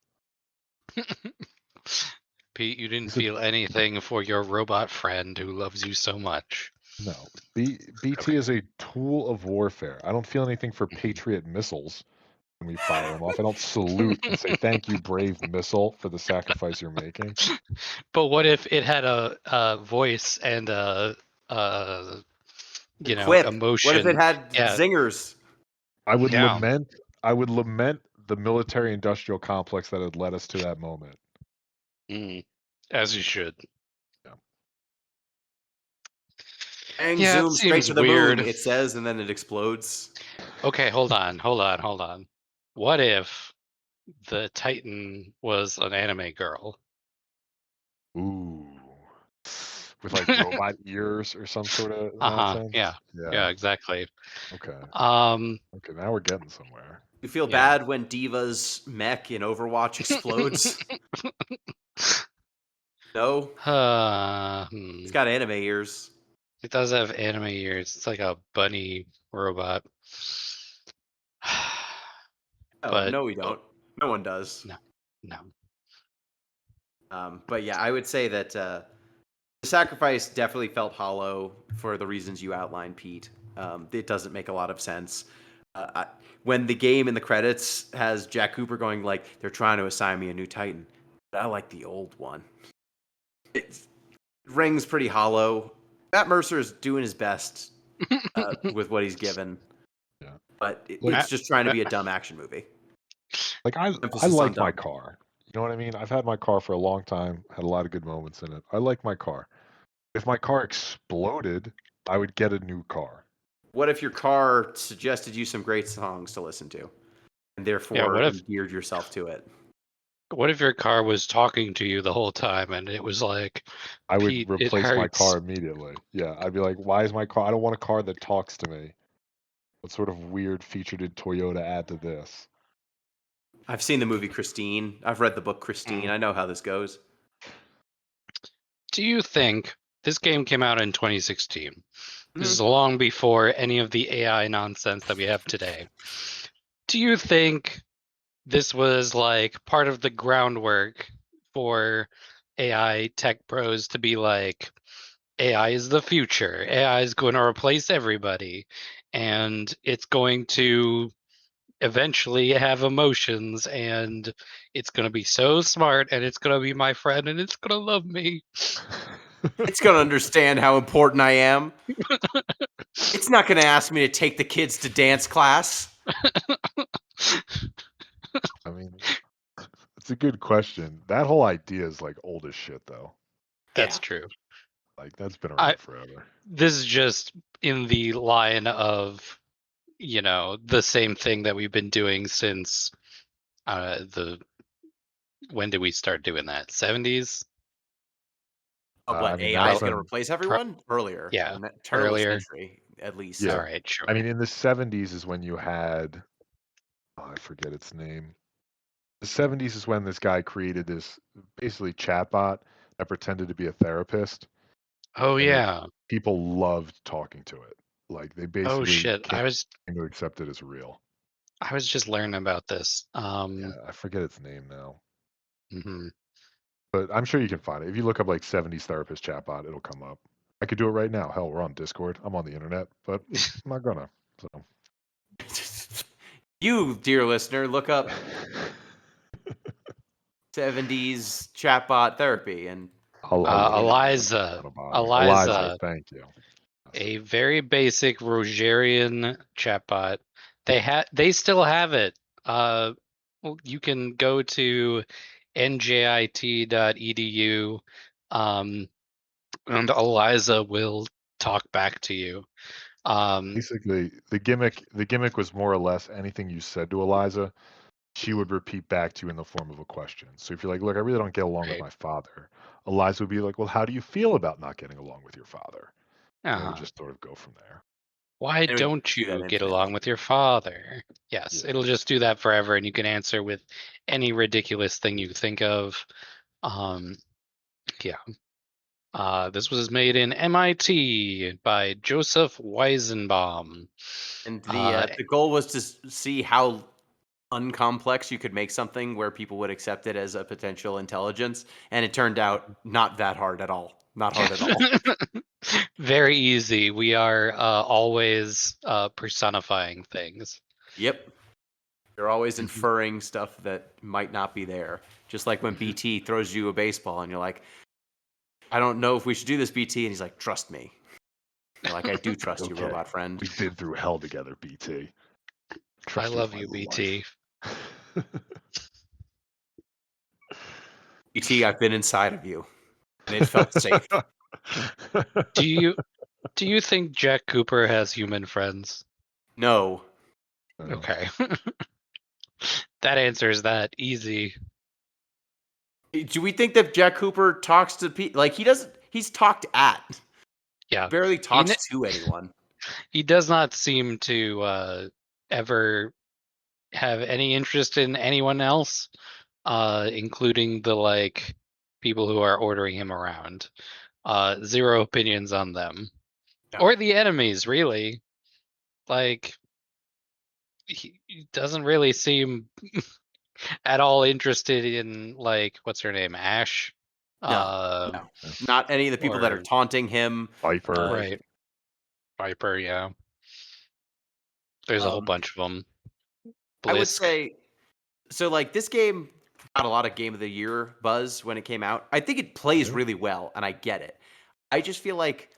Pete, you didn't Is it- feel anything for your robot friend who loves you so much. No. BT Okay. is a tool of warfare. I don't feel anything for Mhm. Patriot missiles when we fire them off. I don't salute and say, thank you, brave missile, for the sacrifice you're making. But what if it had a voice and Quip. emotion? What if it had Yeah, zingers? I would yeah. lament the military industrial complex that had led us to that moment. As you should. Bang, Yeah, it zoom straight seems to the weird. moon, it says, and then it explodes. Okay, hold on. What if the Titan was an anime girl? Ooh. With like robot ears or some sort of nonsense. Yeah, exactly. Okay. Um, Okay, now we're getting somewhere. You feel Yeah. bad when Diva's mech in Overwatch explodes? No? It's got anime ears. It does have anime ears. It's like a bunny robot. Oh, But no, we don't. No one does. no. But yeah, I would say that the sacrifice definitely felt hollow for the reasons you outlined, Pete. It doesn't make a lot of sense. When the game in the credits has Jack Cooper going like, they're trying to assign me a new Titan, but I like the old one. It rings pretty hollow. Matt Mercer is doing his best with what he's given. Yeah. But Like- it's just trying to be a dumb action movie. Like I Emphasis like on my dumb. car. You know what I mean? I've had my car for a long time, had a lot of good moments in it. I like my car. If my car exploded, I would get a new car. What if your car suggested you some great songs to listen to, and therefore what if- endeared yourself to it? What if your car was talking to you the whole time and it was like, I would Pete, it replace my hurts. car immediately. Yeah, I'd be like, why is my car? I don't want a car that talks to me. What sort of weird feature did Toyota add to this? I've seen the movie Christine. I've read the book Christine. I know how this goes. Do you think this game came out in 2016? This Mhm. is long before any of the AI nonsense that we have today. Do you think this was like part of the groundwork for AI tech pros to be like, AI is the future. AI is going to replace everybody, and it's going to eventually have emotions, and it's going to be so smart, and it's going to be my friend, and it's going to love me. It's going to understand how important I am. It's not going to ask me to take the kids to dance class. I mean, it's a good question. That whole idea is like old as shit, though. That's Yeah. true. Like that's been around forever. This is just in the line of, the same thing that we've been doing since when did we start doing that? 70s? What, I mean, AI is that's going to when, replace everyone? Earlier. Yeah, Turn of the earlier. century, at least. Yeah. All right, sure. I mean, in the 70s is when you had, I forget its name. The 70s is when this guy created this basically chatbot that pretended to be a therapist. Oh and yeah. People loved talking to it. Like they basically Oh shit. came to accept it as real. I was just learning about this. Yeah, I forget its name now. Mhm. But I'm sure you can find it. If you look up like 70s therapist chatbot, it'll come up. I could do it right now. Hell, we're on Discord. I'm on the internet, but I'm not gonna. So You, dear listener, look up 70s chatbot therapy and Eliza. Eliza, thank you. A very basic Rogerian chatbot. They still have it. You can go to njit.edu, and Eliza will talk back to you. Basically, the gimmick was more or less anything you said to Eliza, she would repeat back to you in the form of a question. So if you're like, look, I really don't get along with Right. my father, Eliza would be like, well, how do you feel about not getting along with your father? And it would just sort of go from there. Why And it would don't do that you get infinitely. along with your father? Yes, Yeah. it'll just do that forever, and you can answer with any ridiculous thing you think of. Yeah. This was made in MIT by Joseph Weizenbaum. And Uh, the goal was to see how uncomplex you could make something where people would accept it as a potential intelligence, and it turned out not that hard at all. Not hard at all. Very easy. We are always personifying things. Yep. You're always inferring stuff that might not be there. Just like when BT throws you a baseball and you're like, I don't know if we should do this, BT. And he's like, trust me. You're like, I do trust you, Okay. robot friend. We've been through hell together, BT. I Trust love with you, my BT. life. BT, I've been inside of you. And it felt safe. Do you think Jack Cooper has human friends? No. No. Okay. That answers that easy. Do we think that Jack Cooper talks to people? Like, he doesn't, he's talked at. Yeah. Barely talks ne- to anyone. He does not seem to ever have any interest in anyone else, including the like people who are ordering him around. Zero opinions on them. No. Or the enemies, really. Like he doesn't really seem at all interested in like what's her name, Ash. No. Not any of the people that are Or taunting him. Viper. right, Viper. Yeah, there's a whole bunch of them. I would Blisk. say, so like this game got a lot of Game of the Year buzz when it came out. I think it plays Yeah. really well, and I get it. I just feel like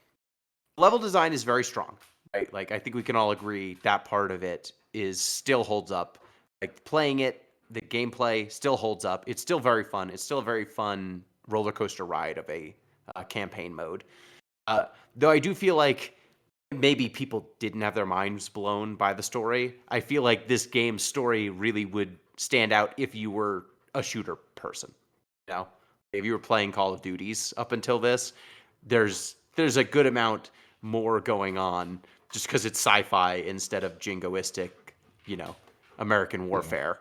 level design is very strong, right? Like I think we can all agree that part of it is still holds up. Like playing it, the gameplay still holds up. It's still very fun. It's still a very fun roller coaster ride of a campaign mode. Though I do feel like maybe people didn't have their minds blown by the story. I feel like this game's story really would stand out if you were a shooter person. You know, if you were playing Call of Duties up until this, there's a good amount more going on just because it's sci-fi instead of jingoistic, you know, American warfare.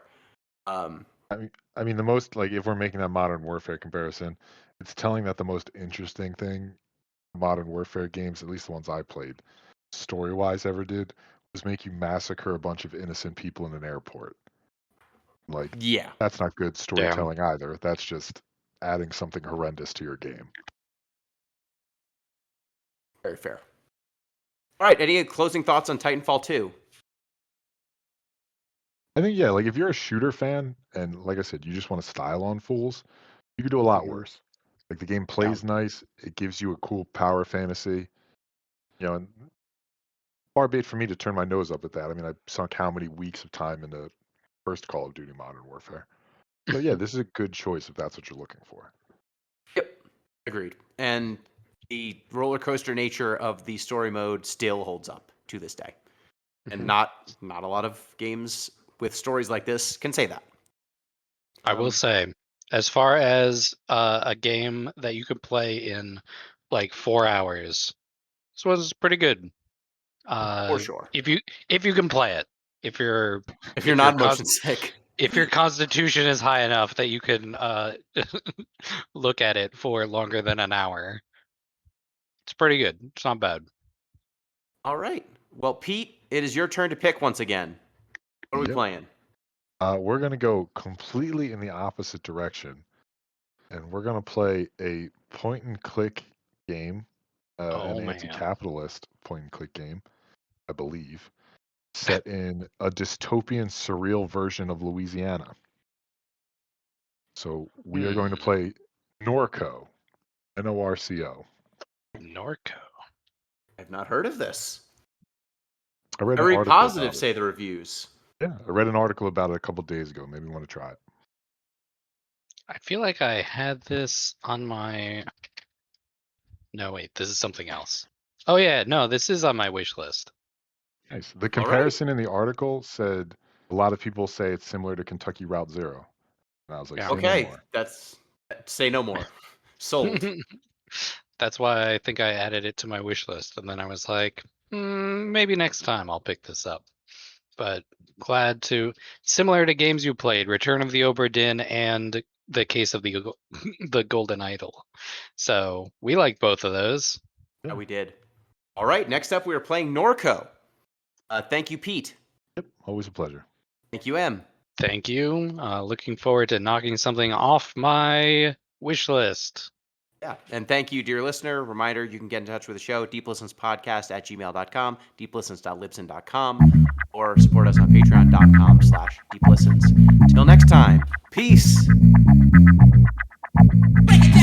I mean, the most like if we're making that Modern Warfare comparison, it's telling that the most interesting thing Modern Warfare games, at least the ones I played, story-wise ever did, was make you massacre a bunch of innocent people in an airport. Like, Yeah, that's not good storytelling either. That's just adding something horrendous to your game. very fair. All right, any closing thoughts on Titanfall 2? I think, yeah, like if you're a shooter fan, and like I said, you just want to style on fools, you could do a lot worse. Like the game plays nice, it gives you a cool power fantasy. You know, and far be it for me to turn my nose up at that. I mean, I sunk how many weeks of time into first Call of Duty Modern Warfare. So yeah, this is a good choice if that's what you're looking for. Yep, agreed. And the roller coaster nature of the story mode still holds up to this day, and not a lot of games with stories like this can say that. I will say, as far as a game that you could play in like 4 hours, this was pretty good. For sure. If you can play it, if you're If you're not motion sick, if your constitution is high enough that you can look at it for longer than an hour, it's pretty good. It's not bad. all right. Well, Pete, it is your turn to pick once again. What are we Yep. playing? We're going to go completely in the opposite direction, and we're going to play a point-and-click game, Oh, an man. anti-capitalist point-and-click game, I believe, set in a dystopian, surreal version of Louisiana. So we are going to play Norco, Norco. Norco. I've not heard of this. I read an Very article positive, about it. say the reviews. Yeah, I read an article about it a couple days ago. Maybe you want to try it. I feel like I had this on my. No, wait, this is something else. Oh yeah, no, this is on my wish list. Nice. The comparison in the article said a lot of people say it's similar to Kentucky Route Zero. And I was like, Yeah. say no Okay, more. that's say no more. Sold. That's why I think I added it to my wish list, and then I was like, maybe next time I'll pick this up. but glad to, similar to games you played, Return of the Obra Dinn and the Case of the the Golden Idol. So we like both of those. Yeah, we did. All right, next up we are playing Norco. Thank you, Pete. Yep, always a pleasure. Thank you, Em. Thank you. Looking forward to knocking something off my wish list. Yeah, and thank you, dear listener. Reminder, you can get in touch with the show, deeplistenspodcast@gmail.com, deeplistens.libsyn.com, or support us on patreon.com/deeplistens. Till next time, peace. Break it down.